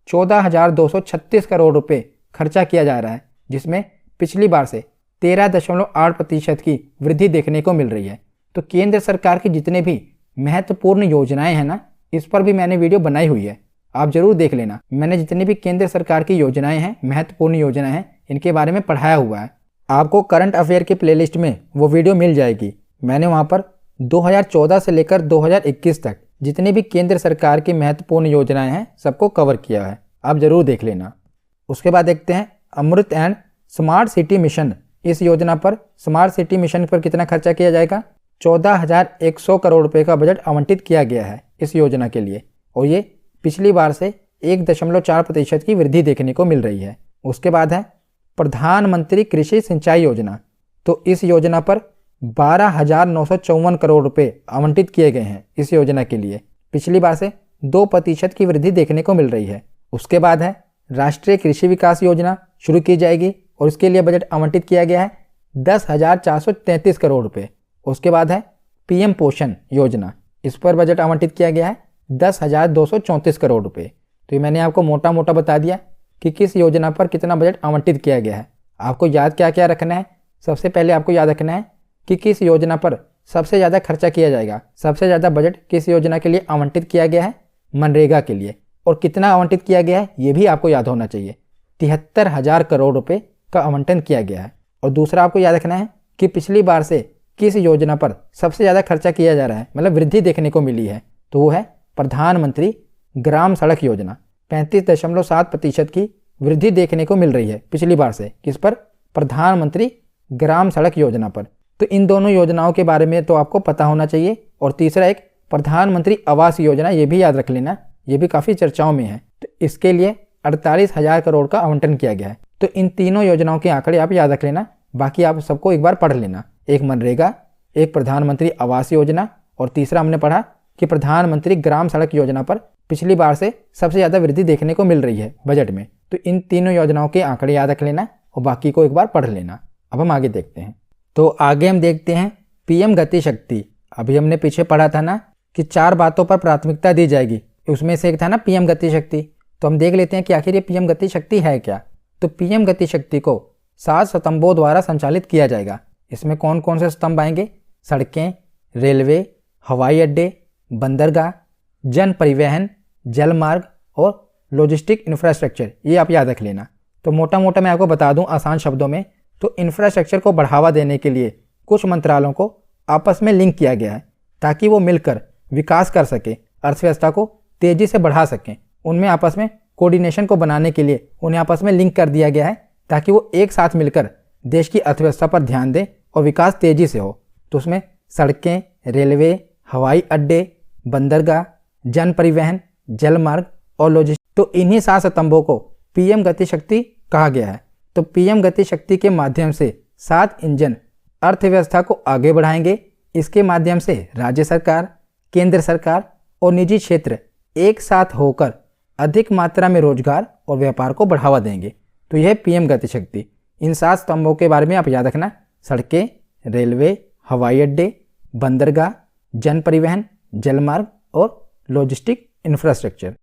14,236 करोड़ रुपये खर्चा किया जा रहा है, जिसमें पिछली बार से 13.8% की वृद्धि देखने को मिल रही है। तो केंद्र सरकार की जितने भी महत्वपूर्ण योजनाएं हैं ना, इस पर भी मैंने वीडियो बनाई हुई है, आप जरूर देख लेना। मैंने जितनी भी केंद्र सरकार की योजनाएं हैं, महत्वपूर्ण योजनाएं हैं, इनके बारे में पढ़ाया हुआ है। आपको करंट अफेयर की प्लेलिस्ट में वो वीडियो मिल जाएगी। मैंने वहाँ पर 2014 से लेकर 2021 तक जितनी भी केंद्र सरकार की महत्वपूर्ण योजनाएं हैं, सबको कवर किया है, आप जरूर देख लेना। उसके बाद देखते हैं अमृत एंड स्मार्ट सिटी मिशन, इस योजना पर स्मार्ट सिटी मिशन पर कितना खर्चा किया जाएगा। 14,100 करोड़ रुपये का बजट आवंटित किया गया है इस योजना के लिए, और ये पिछली बार से 1.4% की वृद्धि देखने को मिल रही है। उसके बाद है प्रधानमंत्री कृषि सिंचाई योजना, तो इस योजना पर 12,954 करोड़ रुपये आवंटित किए गए हैं इस योजना के लिए, पिछली बार से 2% की वृद्धि देखने को मिल रही है। उसके बाद है राष्ट्रीय कृषि विकास योजना शुरू की जाएगी, और इसके लिए बजट आवंटित किया गया है 10,433 करोड़ रुपये। उसके बाद है पीएम पोषण योजना, इस पर बजट आवंटित किया गया है 10,234 करोड़ रुपये। तो ये मैंने आपको मोटा मोटा बता दिया कि किस योजना पर कितना बजट आवंटित किया गया है। आपको याद क्या क्या रखना है, सबसे पहले आपको याद रखना है कि किस योजना पर सबसे ज़्यादा खर्चा किया जाएगा। सबसे ज़्यादा बजट किस योजना के लिए आवंटित किया गया है, मनरेगा के लिए, और कितना आवंटित किया गया है ये भी आपको याद होना चाहिए। 73,000 करोड़ रुपये का आवंटन किया गया है। और दूसरा आपको याद रखना है कि पिछली बार से किस योजना पर सबसे ज़्यादा खर्चा किया जा रहा है, मतलब वृद्धि देखने को मिली है, तो वो है प्रधानमंत्री ग्राम सड़क योजना। 35.7% की वृद्धि देखने को मिल रही है पिछली बार से, किस पर, प्रधानमंत्री ग्राम सड़क योजना पर। तो इन दोनों योजनाओं के बारे में तो आपको पता होना चाहिए। और तीसरा एक प्रधानमंत्री आवास योजना, ये भी याद रख लेना, ये भी काफ़ी चर्चाओं में है। तो इसके लिए 48,000 करोड़ का आवंटन किया गया है। तो इन तीनों योजनाओं के आंकड़े आप याद रख लेना, बाकी आप सबको एक बार पढ़ लेना। एक मनरेगा, एक प्रधानमंत्री आवास योजना, और तीसरा हमने पढ़ा कि प्रधानमंत्री ग्राम सड़क योजना पर पिछली बार से सबसे ज़्यादा वृद्धि देखने को मिल रही है बजट में। तो इन तीनों योजनाओं के आंकड़े याद रख लेना और बाकी को एक बार पढ़ लेना। अब हम आगे देखते हैं। तो आगे हम देखते हैं पीएम गति शक्ति। अभी हमने पीछे पढ़ा था ना कि 4 बातों पर प्राथमिकता दी जाएगी, उसमें से एक था ना पीएम गति शक्ति। तो हम देख लेते हैं कि आखिर ये पीएम गति शक्ति है क्या। तो पीएम गति शक्ति को 7 स्तंभों द्वारा संचालित किया जाएगा। इसमें कौन कौन से स्तंभ आएंगे, सड़कें, रेलवे, हवाई अड्डे, बंदरगाह, जन परिवहन, जल मार्ग और लॉजिस्टिक इंफ्रास्ट्रक्चर, ये आप याद रख लेना। तो मोटा मोटा मैं आपको बता दूं आसान शब्दों में, तो इंफ्रास्ट्रक्चर को बढ़ावा देने के लिए कुछ मंत्रालयों को आपस में लिंक किया गया है ताकि वो मिलकर विकास कर सके, अर्थव्यवस्था को तेजी से बढ़ा सकें। उनमें आपस में कोऑर्डिनेशन को बनाने के लिए उन्हें आपस में लिंक कर दिया गया है ताकि वो एक साथ मिलकर देश की अर्थव्यवस्था पर ध्यान दें और विकास तेजी से हो। तो उसमें सड़कें, रेलवे, हवाई अड्डे, बंदरगाह, जन परिवहन, जल मार्ग और लॉजिस्टिक, तो इन्हीं 7 स्तंभों को पीएम गति शक्ति कहा गया है। तो पीएम गति शक्ति के माध्यम से 7 इंजन अर्थव्यवस्था को आगे बढ़ाएंगे, इसके माध्यम से राज्य सरकार, केंद्र सरकार और निजी क्षेत्र एक साथ होकर अधिक मात्रा में रोजगार और व्यापार को बढ़ावा देंगे। तो यह पीएम गति शक्ति। इन 7 स्तंभों के बारे में आप याद रखना, सड़कें, रेलवे, हवाई अड्डे, बंदरगाह, जन परिवहन, जलमार्ग और लॉजिस्टिक इंफ्रास्ट्रक्चर।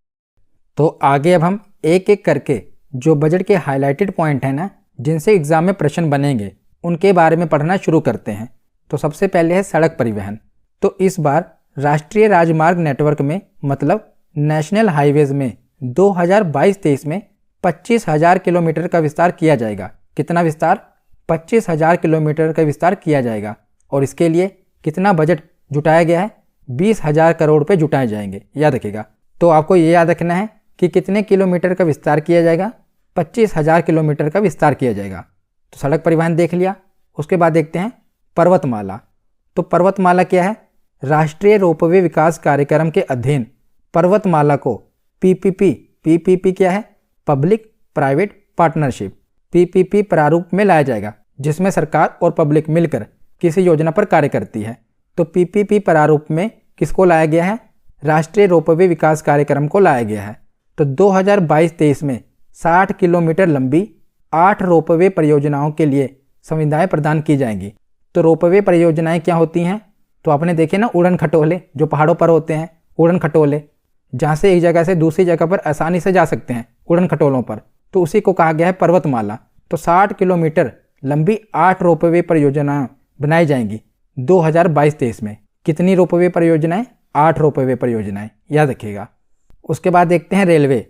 तो आगे अब हम एक एक करके जो बजट के हाईलाइटेड पॉइंट हैं ना, जिनसे एग्जाम में प्रश्न बनेंगे, उनके बारे में पढ़ना शुरू करते हैं। तो सबसे पहले है सड़क परिवहन। तो इस बार राष्ट्रीय राजमार्ग नेटवर्क में मतलब नेशनल हाईवेज में 2022-23 में 25,000 किलोमीटर का विस्तार किया जाएगा। कितना विस्तार? 25,000 किलोमीटर का विस्तार किया जाएगा। और इसके लिए कितना बजट जुटाया गया है? 20,000 करोड़ रुपये जुटाए जाएंगे, याद रखिएगा। तो आपको ये याद रखना है कि कितने किलोमीटर का विस्तार किया जाएगा? 25,000 किलोमीटर का विस्तार किया जाएगा। तो सड़क परिवहन देख लिया। उसके बाद देखते हैं पर्वतमाला। तो पर्वतमाला क्या है? राष्ट्रीय रोपवे विकास कार्यक्रम के अधीन पर्वतमाला को पीपीपी क्या है? पब्लिक प्राइवेट पार्टनरशिप, पीपीपी प्रारूप में लाया जाएगा, जिसमें सरकार और पब्लिक मिलकर किसी योजना पर कार्य करती है। तो पीपीपी प्रारूप में किसको लाया गया है? राष्ट्रीय रोपवे विकास कार्यक्रम को लाया गया है। तो 2022-23 में 60 किलोमीटर लंबी 8 रोपवे परियोजनाओं के लिए सुविधाएं प्रदान की जाएंगी। तो रोपवे परियोजनाएं क्या होती हैं? तो आपने देखे ना, उड़न खटोले जो पहाड़ों पर होते हैं, उड़न खटोले, जहाँ से एक जगह से दूसरी जगह पर आसानी से जा सकते हैं उड़न खटोलों पर, तो उसी को कहा गया है पर्वतमाला। तो 60 किलोमीटर लंबी 8 रोपवे परियोजनाएं बनाई जाएंगी 2022-23 में। कितनी रोपवे परियोजनाएं? 8 रोपवे परियोजनाएं, याद रखिएगा। उसके बाद देखते हैं रेलवे।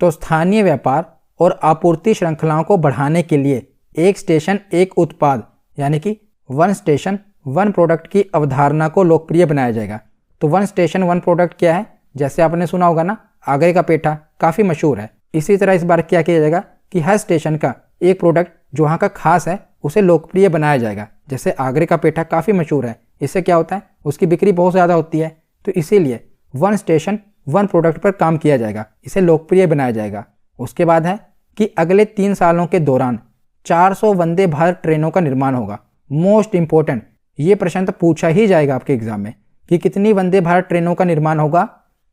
तो स्थानीय व्यापार और आपूर्ति श्रृंखलाओं को बढ़ाने के लिए एक स्टेशन एक उत्पाद यानी कि वन स्टेशन वन प्रोडक्ट की अवधारणा को लोकप्रिय बनाया जाएगा। तो वन स्टेशन वन प्रोडक्ट क्या है? जैसे आपने सुना होगा ना, आगरे का पेठा काफ़ी मशहूर है। इसी तरह इस बार क्या किया जाएगा कि हर स्टेशन का एक प्रोडक्ट जो वहाँ का खास है उसे लोकप्रिय बनाया जाएगा। जैसे आगरे का पेठा काफ़ी मशहूर है, इससे क्या होता है, उसकी बिक्री बहुत ज़्यादा होती है। तो इसीलिए वन स्टेशन वन प्रोडक्ट पर काम किया जाएगा, इसे लोकप्रिय बनाया जाएगा। उसके बाद है कि अगले 3 सालों के दौरान 400 वंदे भारत ट्रेनों का निर्माण होगा। मोस्ट इंपॉर्टेंट, ये प्रश्न तो पूछा ही जाएगा आपके एग्जाम में कि कितनी वंदे भारत ट्रेनों का निर्माण होगा?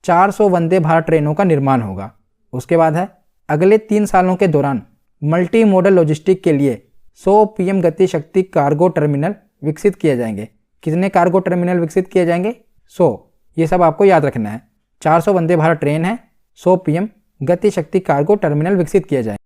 400 वंदे भारत ट्रेनों का निर्माण होगा। उसके बाद है अगले 3 सालों के दौरान मल्टी मॉडल लॉजिस्टिक के लिए 100 पीएम गति शक्ति कार्गो टर्मिनल विकसित किए जाएंगे। कितने कार्गो टर्मिनल विकसित किए जाएंगे? 100। ये सब आपको याद रखना है। 400 वंदे भारत ट्रेन है, 100 पीएम गति शक्ति कार्गो टर्मिनल विकसित किए जाएंगे।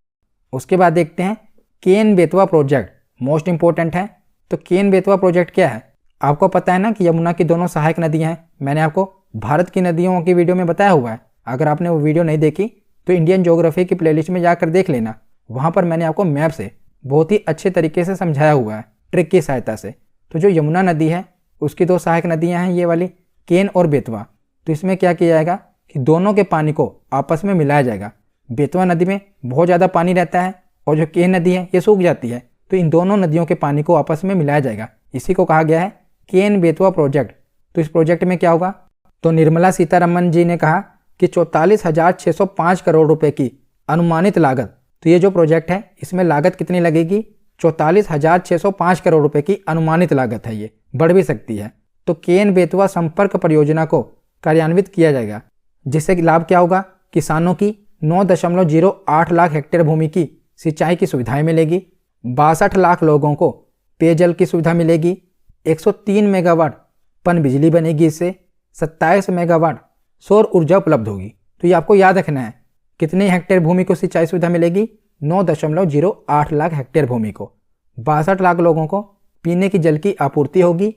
उसके बाद देखते हैं Ken Betwa project, most important है। तो केन बेतवा प्रोजेक्ट क्या है? आपको पता है ना कि यमुना की दोनों सहायक नदियां हैं। मैंने आपको भारत की नदियों की वीडियो में बताया हुआ है। अगर आपने वो वीडियो नहीं देखी तो इंडियन ज्योग्राफी की प्लेलिस्ट में जाकर देख लेना। वहाँ पर मैंने आपको मैप से बहुत ही अच्छे तरीके से समझाया हुआ है, ट्रिक की सहायता से। तो जो यमुना नदी है उसकी 2 सहायक नदियाँ हैं, ये वाली केन और बेतवा। तो इसमें क्या किया जाएगा कि दोनों के पानी को आपस में मिलाया जाएगा। बेतवा नदी में बहुत ज़्यादा पानी रहता है और जो केन नदी है ये सूख जाती है। तो इन दोनों नदियों के पानी को आपस में मिलाया जाएगा, इसी को कहा गया है केन बेतवा प्रोजेक्ट। तो इस प्रोजेक्ट में क्या होगा? तो निर्मला सीतारमन जी ने कहा कि 44,605 करोड़ रुपए की अनुमानित लागत। तो ये जो प्रोजेक्ट है इसमें लागत कितनी लगेगी? 44,605 करोड़ रुपए की अनुमानित लागत है, ये बढ़ भी सकती है। तो केन बेतवा संपर्क परियोजना को कार्यान्वित किया जाएगा, जिससे लाभ क्या होगा? किसानों की 9.08 लाख हेक्टेयर भूमि की सिंचाई की सुविधाएं मिलेगी, 62 लाख लोगों को पेयजल की सुविधा मिलेगी, 103 मेगावाट पन बिजली बनेगी, इससे 27 मेगावाट सौर ऊर्जा उपलब्ध होगी। तो ये आपको याद रखना है, कितने हेक्टेयर भूमि को सिंचाई सुविधा मिलेगी? 9.08 लाख हेक्टेयर भूमि को, 62 लाख लोगों को पीने की जल की आपूर्ति होगी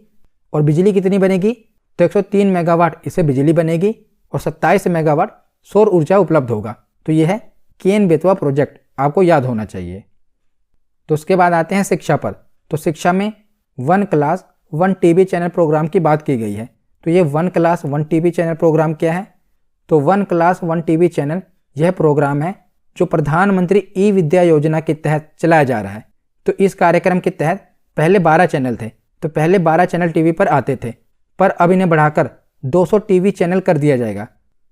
और बिजली कितनी बनेगी? तो 103 मेगावाट इससे बिजली बनेगी और 27 मेगावाट सौर ऊर्जा उपलब्ध होगा। तो ये है केन बेतवा प्रोजेक्ट, आपको याद होना चाहिए। तो उसके बाद आते हैं शिक्षा पर। तो शिक्षा में 1 क्लास 1 टीवी चैनल प्रोग्राम की बात की गई है। तो ये 1 क्लास 1 टीवी चैनल प्रोग्राम क्या है? तो 1 क्लास 1 टीवी चैनल यह प्रोग्राम है जो प्रधानमंत्री ई विद्या योजना के तहत चलाया जा रहा है। तो इस कार्यक्रम के तहत पहले 12 चैनल थे। तो पहले 12 चैनल टीवी पर आते थे, पर अब इन्हें बढ़ाकर 200 टीवी चैनल कर दिया जाएगा।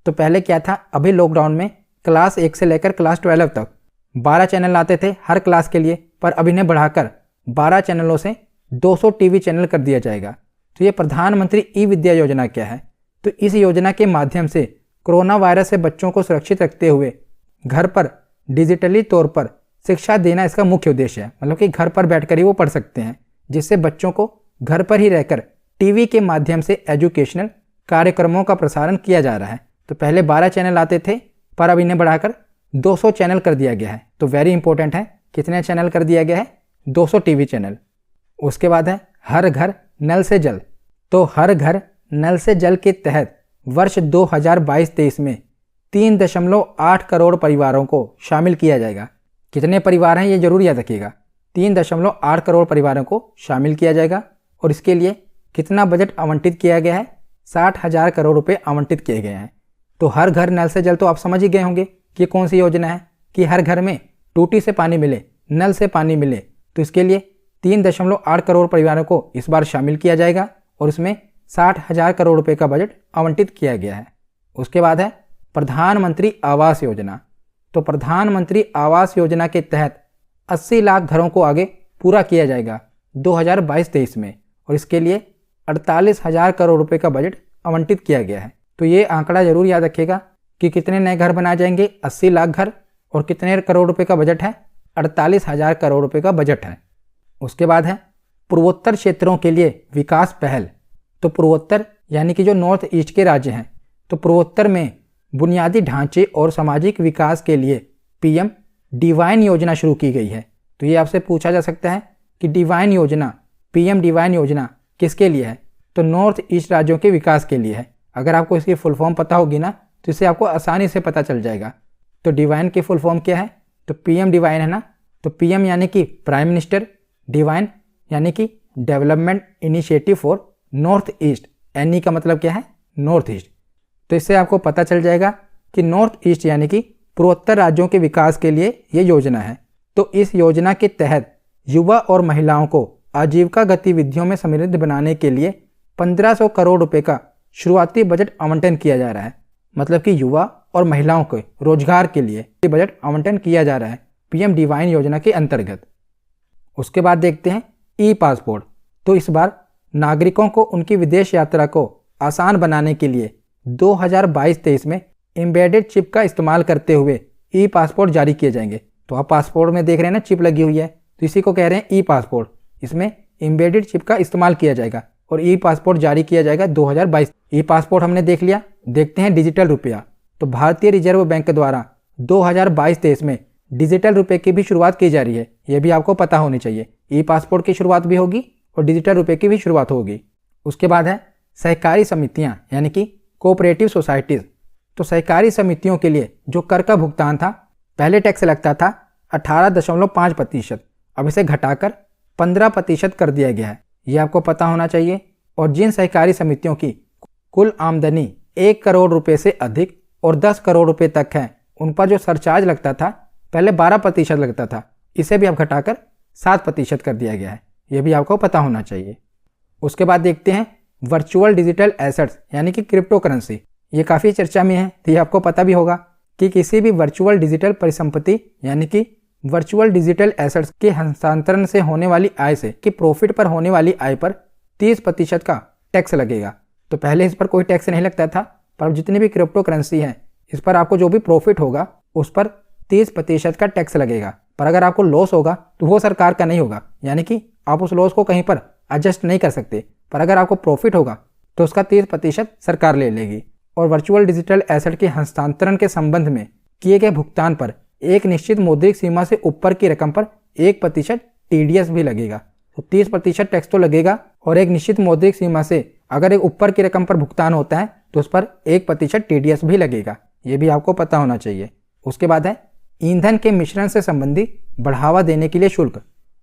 तो पहले क्या था, अभी लॉकडाउन में क्लास 1 से लेकर क्लास 12 तक 12 चैनल आते थे हर क्लास के लिए, पर अब इन्हें बढ़ाकर 12 चैनलों से 200 टीवी चैनल कर दिया जाएगा। तो ये प्रधानमंत्री ई विद्या योजना क्या है? तो इस योजना के माध्यम से कोरोना वायरस से बच्चों को सुरक्षित रखते हुए घर पर डिजिटली तौर पर शिक्षा देना इसका मुख्य उद्देश्य है। मतलब कि घर पर बैठकर ही वो पढ़ सकते हैं, जिससे बच्चों को घर पर ही रहकर टीवी के माध्यम से एजुकेशनल कार्यक्रमों का प्रसारण किया जा रहा है। तो पहले 12 चैनल आते थे, पर अब इन्हें बढ़ाकर 200 चैनल कर दिया गया है। तो वेरी इंपॉर्टेंट है, कितने चैनल कर दिया गया है? 200 टीवी चैनल। उसके बाद है हर घर नल से जल। तो हर घर नल से जल के तहत वर्ष 2022-23 में 3.8 करोड़ परिवारों को शामिल किया जाएगा। कितने परिवार हैं ये जरूर याद रखिएगा, 3.8 करोड़ परिवारों को शामिल किया जाएगा। और इसके लिए कितना बजट आवंटित किया गया है? 60,000 करोड़ रुपए आवंटित किए गए हैं। तो हर घर नल से जल तो आप समझ ही गए होंगे कि कौन सी योजना है, कि हर घर में टूटी से पानी मिले, नल से पानी मिले। तो इसके लिए 3.8 करोड़ परिवारों को इस बार शामिल किया जाएगा और इसमें 60,000 करोड़ रुपए का बजट आवंटित किया गया है। उसके बाद है प्रधानमंत्री आवास योजना। तो प्रधानमंत्री आवास योजना के तहत 80 लाख घरों को आगे पूरा किया जाएगा 2022-23 में, और इसके लिए 48,000 करोड़ रुपए का बजट आवंटित किया गया है। तो ये आंकड़ा जरूर याद रखिएगा कि कितने नए घर बनाए जाएंगे? 80 लाख घर, और कितने करोड़ रुपए का बजट है? 48,000 करोड़ रुपए का बजट है। उसके बाद है पूर्वोत्तर क्षेत्रों के लिए विकास पहल। तो पूर्वोत्तर यानी कि जो नॉर्थ ईस्ट के राज्य हैं, तो पूर्वोत्तर में बुनियादी ढांचे और सामाजिक विकास के लिए पीएम डिवाइन योजना शुरू की गई है। तो ये आपसे पूछा जा सकता है कि डिवाइन योजना, पीएम डिवाइन योजना किसके लिए है? तो नॉर्थ ईस्ट राज्यों के विकास के लिए है। अगर आपको इसकी फुल फॉर्म पता होगी ना, तो इससे आपको आसानी से पता चल जाएगा। तो डिवाइन की फुल फॉर्म क्या है? तो पीएम डिवाइन है ना। तो पीएम यानी कि प्राइम मिनिस्टर, डिवाइन यानी कि development initiative for north east. NE का मतलब क्या है? North east. तो इससे आपको पता चल जाएगा कि नॉर्थ ईस्ट यानी कि पूर्वोत्तर राज्यों के विकास के लिए ये योजना है। तो इस योजना के तहत युवा और महिलाओं को आजीविका गतिविधियों में समृद्ध बनाने के लिए 1500 करोड़ रुपए का शुरुआती बजट आवंटन किया जा रहा है। मतलब कि युवा और महिलाओं के रोजगार के लिए ये बजट आवंटन किया जा रहा है पीएम डिवाइन योजना के अंतर्गत। उसके बाद देखते हैं ई पासपोर्ट। तो इस बार नागरिकों को उनकी विदेश यात्रा को आसान बनाने के लिए 2022-23 में एम्बेडेड चिप का इस्तेमाल करते हुए ई पासपोर्ट जारी किए जाएंगे। तो आप पासपोर्ट में देख रहे हैं ना, चिप लगी हुई है, तो इसी को कह रहे हैं ई पासपोर्ट। इसमें एम्बेडेड चिप का इस्तेमाल किया जाएगा और ई पासपोर्ट जारी किया जाएगा 2022। ई पासपोर्ट हमने देख लिया। देखते हैं डिजिटल रुपया। तो भारतीय रिजर्व बैंक द्वारा 2022-23 में डिजिटल रुपये की भी शुरुआत की जा रही है। यह भी आपको पता होनी चाहिए। ई पासपोर्ट की शुरुआत भी होगी और डिजिटल रुपये की भी शुरुआत होगी। उसके बाद है सहकारी समितियां यानी कि कोऑपरेटिव सोसाइटीज़। तो सहकारी समितियों के लिए जो कर का भुगतान था, पहले टैक्स लगता था 18.5%, अब इसे घटाकर 15% कर दिया गया है। ये आपको पता होना चाहिए। और जिन सहकारी समितियों की कुल आमदनी 1 करोड़ रुपए से अधिक और 10 करोड़ रुपए तक है, उन पर जो सरचार्ज लगता था, पहले 12% लगता था, इसे भी अब घटाकर 7% कर दिया गया है। यह भी आपको पता होना चाहिए। उसके बाद देखते हैं वर्चुअल डिजिटल एसेट्स यानी कि क्रिप्टो करेंसी। ये काफ़ी चर्चा में है, तो ये आपको पता भी होगा कि किसी भी वर्चुअल डिजिटल परिसंपत्ति यानी कि वर्चुअल डिजिटल एसेट्स के हस्तांतरण से होने वाली आय से कि प्रॉफिट पर होने वाली आय पर 30% का टैक्स लगेगा। तो पहले इस पर कोई टैक्स नहीं लगता था, पर अब जितनी भी क्रिप्टो करेंसी है, इस पर आपको जो भी प्रॉफिट होगा उस पर 30% का टैक्स लगेगा। पर अगर आपको लॉस होगा तो वो सरकार का नहीं होगा, यानी कि आप उस लॉस को कहीं पर एडजस्ट नहीं कर सकते। पर अगर आपको प्रॉफिट होगा तो उसका 30% सरकार ले लेगी। और वर्चुअल डिजिटल एसेट के हस्तांतरण के संबंध में किए गए भुगतान पर एक निश्चित मौद्रिक सीमा से ऊपर की रकम पर 1% TDS भी लगेगा। तो 30% टैक्स तो लगेगा, और एक निश्चित मौद्रिक सीमा से अगर एक ऊपर की रकम पर भुगतान होता है तो उस पर 1% TDS भी लगेगा। ये भी आपको पता होना चाहिए। उसके बाद है ईंधन के मिश्रण से संबंधी बढ़ावा देने के लिए शुल्क।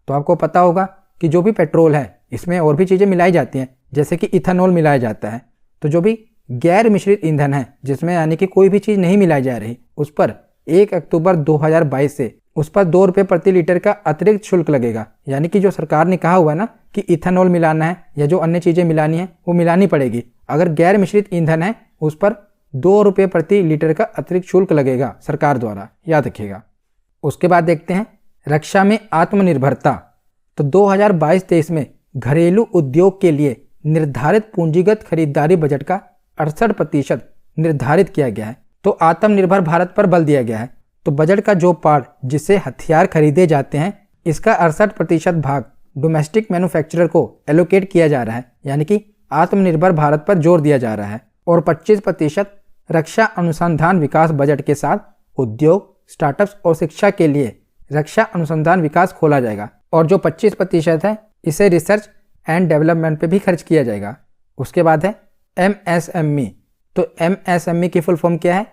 तो आपको पता होगा कि जो भी पेट्रोल है इसमें और भी चीज़ें मिलाई जाती हैं, जैसे कि इथेनॉल मिलाया जाता है। तो जो भी गैर मिश्रित ईंधन है, जिसमें यानी कि कोई भी चीज़ नहीं मिलाई जा रही, उस पर 1 अक्टूबर 2022 से उस पर 2 रुपये प्रति लीटर का अतिरिक्त शुल्क लगेगा। यानी कि जो सरकार ने कहा हुआ है ना कि इथेनॉल मिलाना है या जो अन्य चीज़ें मिलानी है वो मिलानी पड़ेगी। अगर गैर मिश्रित ईंधन है उस पर 2 रुपये प्रति लीटर का अतिरिक्त शुल्क लगेगा सरकार द्वारा, याद रखिएगा। उसके बाद देखते हैं रक्षा में आत्मनिर्भरता। तो 2022-23 में घरेलू उद्योग के लिए निर्धारित पूंजीगत खरीदारी बजट का 68% निर्धारित किया गया है। तो आत्मनिर्भर भारत पर बल दिया गया है। तो बजट का जो पार्ट जिससे हथियार खरीदे जाते हैं, इसका 68% भाग डोमेस्टिक मैन्युफैक्चरर को एलोकेट किया जा रहा है, यानी कि आत्मनिर्भर भारत पर जोर दिया जा रहा है। और 25% रक्षा अनुसंधान विकास बजट के साथ उद्योग, स्टार्टअप्स और शिक्षा के लिए रक्षा अनुसंधान विकास खोला जाएगा। और जो 25% है इसे रिसर्च एंड डेवलपमेंट पे भी खर्च किया जाएगा। उसके बाद है MSME। तो MSME की फुल फॉर्म क्या है?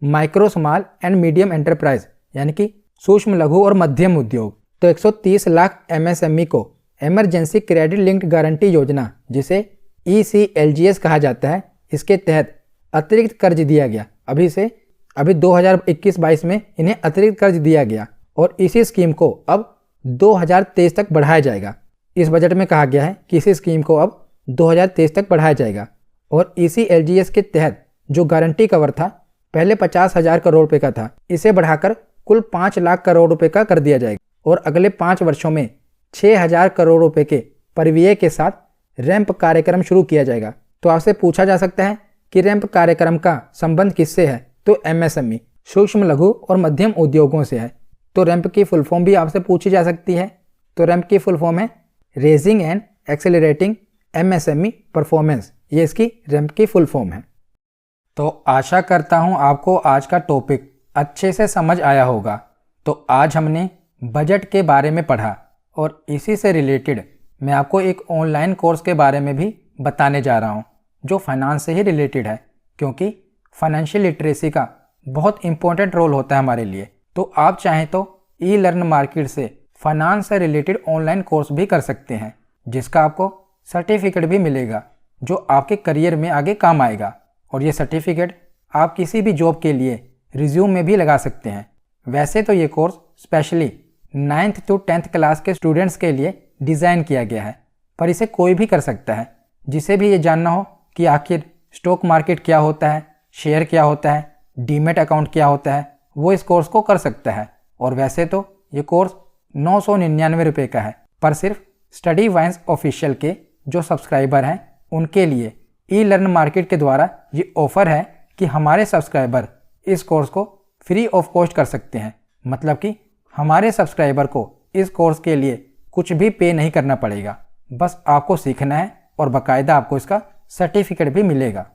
Micro small and medium enterprise, यानी कि सूक्ष्म लघु और मध्यम उद्योग। तो 130 लाख MSME को इमरजेंसी क्रेडिट लिंक्ड गारंटी योजना, जिसे ECLGS कहा जाता है, इसके तहत अतिरिक्त कर्ज दिया गया। अभी 2021-22 में इन्हें अतिरिक्त कर्ज दिया गया और इसी स्कीम को अब 2023 तक बढ़ाया जाएगा। इस बजट में कहा गया है कि इसी स्कीम को अब 2023 तक बढ़ाया जाएगा। और ECLGS के तहत जो गारंटी कवर था पहले 50,000 करोड़ रुपए का था, इसे बढ़ाकर कुल 5 लाख करोड़ रुपए का कर दिया जाएगा। और अगले 5 वर्षों में 6,000 करोड़ रुपए के परिव्यय के साथ रैंप कार्यक्रम शुरू किया जाएगा। तो आपसे पूछा जा सकता है कि रैंप कार्यक्रम का संबंध किससे है? तो MSME सूक्ष्म लघु और मध्यम उद्योगों से है। तो रैंप की फुल फॉर्म भी आपसे पूछी जा सकती है। तो रैंप की फुल फॉर्म है raising and accelerating MSME performance. ये इसकी रैंप की फुल फॉर्म है। तो आशा करता हूँ आपको आज का टॉपिक अच्छे से समझ आया होगा। तो आज हमने बजट के बारे में पढ़ा और इसी से रिलेटेड मैं आपको एक ऑनलाइन कोर्स के बारे में भी बताने जा रहा हूँ जो फाइनेंस से ही रिलेटेड है, क्योंकि फाइनेंशियल लिटरेसी का बहुत इंपॉर्टेंट रोल होता है हमारे लिए। तो आप चाहें तो ई-लर्न मार्केट से फाइनेंस से रिलेटेड ऑनलाइन कोर्स भी कर सकते हैं, जिसका आपको सर्टिफिकेट भी मिलेगा जो आपके करियर में आगे काम आएगा। और ये सर्टिफिकेट आप किसी भी जॉब के लिए रिज्यूम में भी लगा सकते हैं। वैसे तो ये course specially 9th to 10th class के स्टूडेंट्स के लिए डिज़ाइन किया गया है, पर इसे कोई भी कर सकता है जिसे भी ये जानना हो कि आखिर स्टॉक मार्केट क्या होता है, शेयर क्या होता है, डीमेट अकाउंट क्या होता है, वो इस कोर्स को कर सकता है। और वैसे तो ये कोर्स 999 रुपये का है, पर सिर्फ स्टडी वाइन्स ऑफिशियल के जो सब्सक्राइबर हैं उनके लिए ई-लर्न मार्केट के द्वारा ये ऑफ़र है कि हमारे सब्सक्राइबर इस कोर्स को फ्री ऑफ कॉस्ट कर सकते हैं। मतलब कि हमारे सब्सक्राइबर को इस कोर्स के लिए कुछ भी पे नहीं करना पड़ेगा, बस आपको सीखना है और बाकायदा आपको इसका सर्टिफिकेट भी मिलेगा।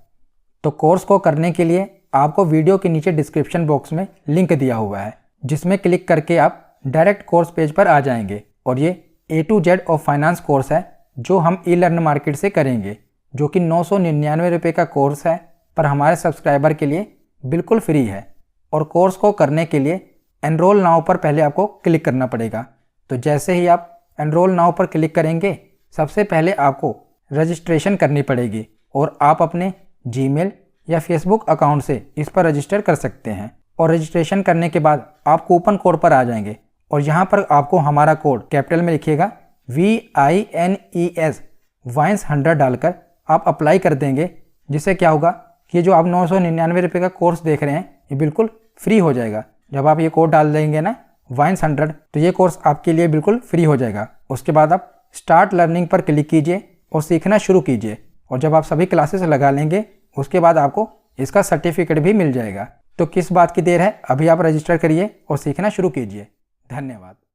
तो कोर्स को करने के लिए आपको वीडियो के नीचे डिस्क्रिप्शन बॉक्स में लिंक दिया हुआ है, जिसमें क्लिक करके आप डायरेक्ट कोर्स पेज पर आ जाएंगे। और ये A to Z of finance course है जो हम ई-लर्न मार्केट से करेंगे, जो कि 999 रुपये का कोर्स है, पर हमारे सब्सक्राइबर के लिए बिल्कुल फ्री है। और कोर्स को करने के लिए एनरोल नाउ पर पहले आपको क्लिक करना पड़ेगा। तो जैसे ही आप एनरोल नाउ पर क्लिक करेंगे, सबसे पहले आपको रजिस्ट्रेशन करनी पड़ेगी और आप अपने जीमेल या फेसबुक अकाउंट से इस पर रजिस्टर कर सकते हैं। और रजिस्ट्रेशन करने के बाद आप कूपन कोड पर आ जाएंगे और यहाँ पर आपको हमारा कोड कैपिटल में लिखिएगा VINES वाइन्स 100 डालकर आप अप्लाई कर देंगे, जिससे क्या होगा कि जो आप 999 रुपये का कोर्स देख रहे हैं ये बिल्कुल फ्री हो जाएगा। जब आप ये कोड डाल देंगे ना वाइन्स 100, तो ये कोर्स आपके लिए बिल्कुल फ्री हो जाएगा। उसके बाद आप स्टार्ट लर्निंग पर क्लिक कीजिए और सीखना शुरू कीजिए। और जब आप सभी क्लासेस लगा लेंगे उसके बाद आपको इसका सर्टिफिकेट भी मिल जाएगा। तो किस बात की देर है, अभी आप रजिस्टर करिए और सीखना शुरू कीजिए। धन्यवाद।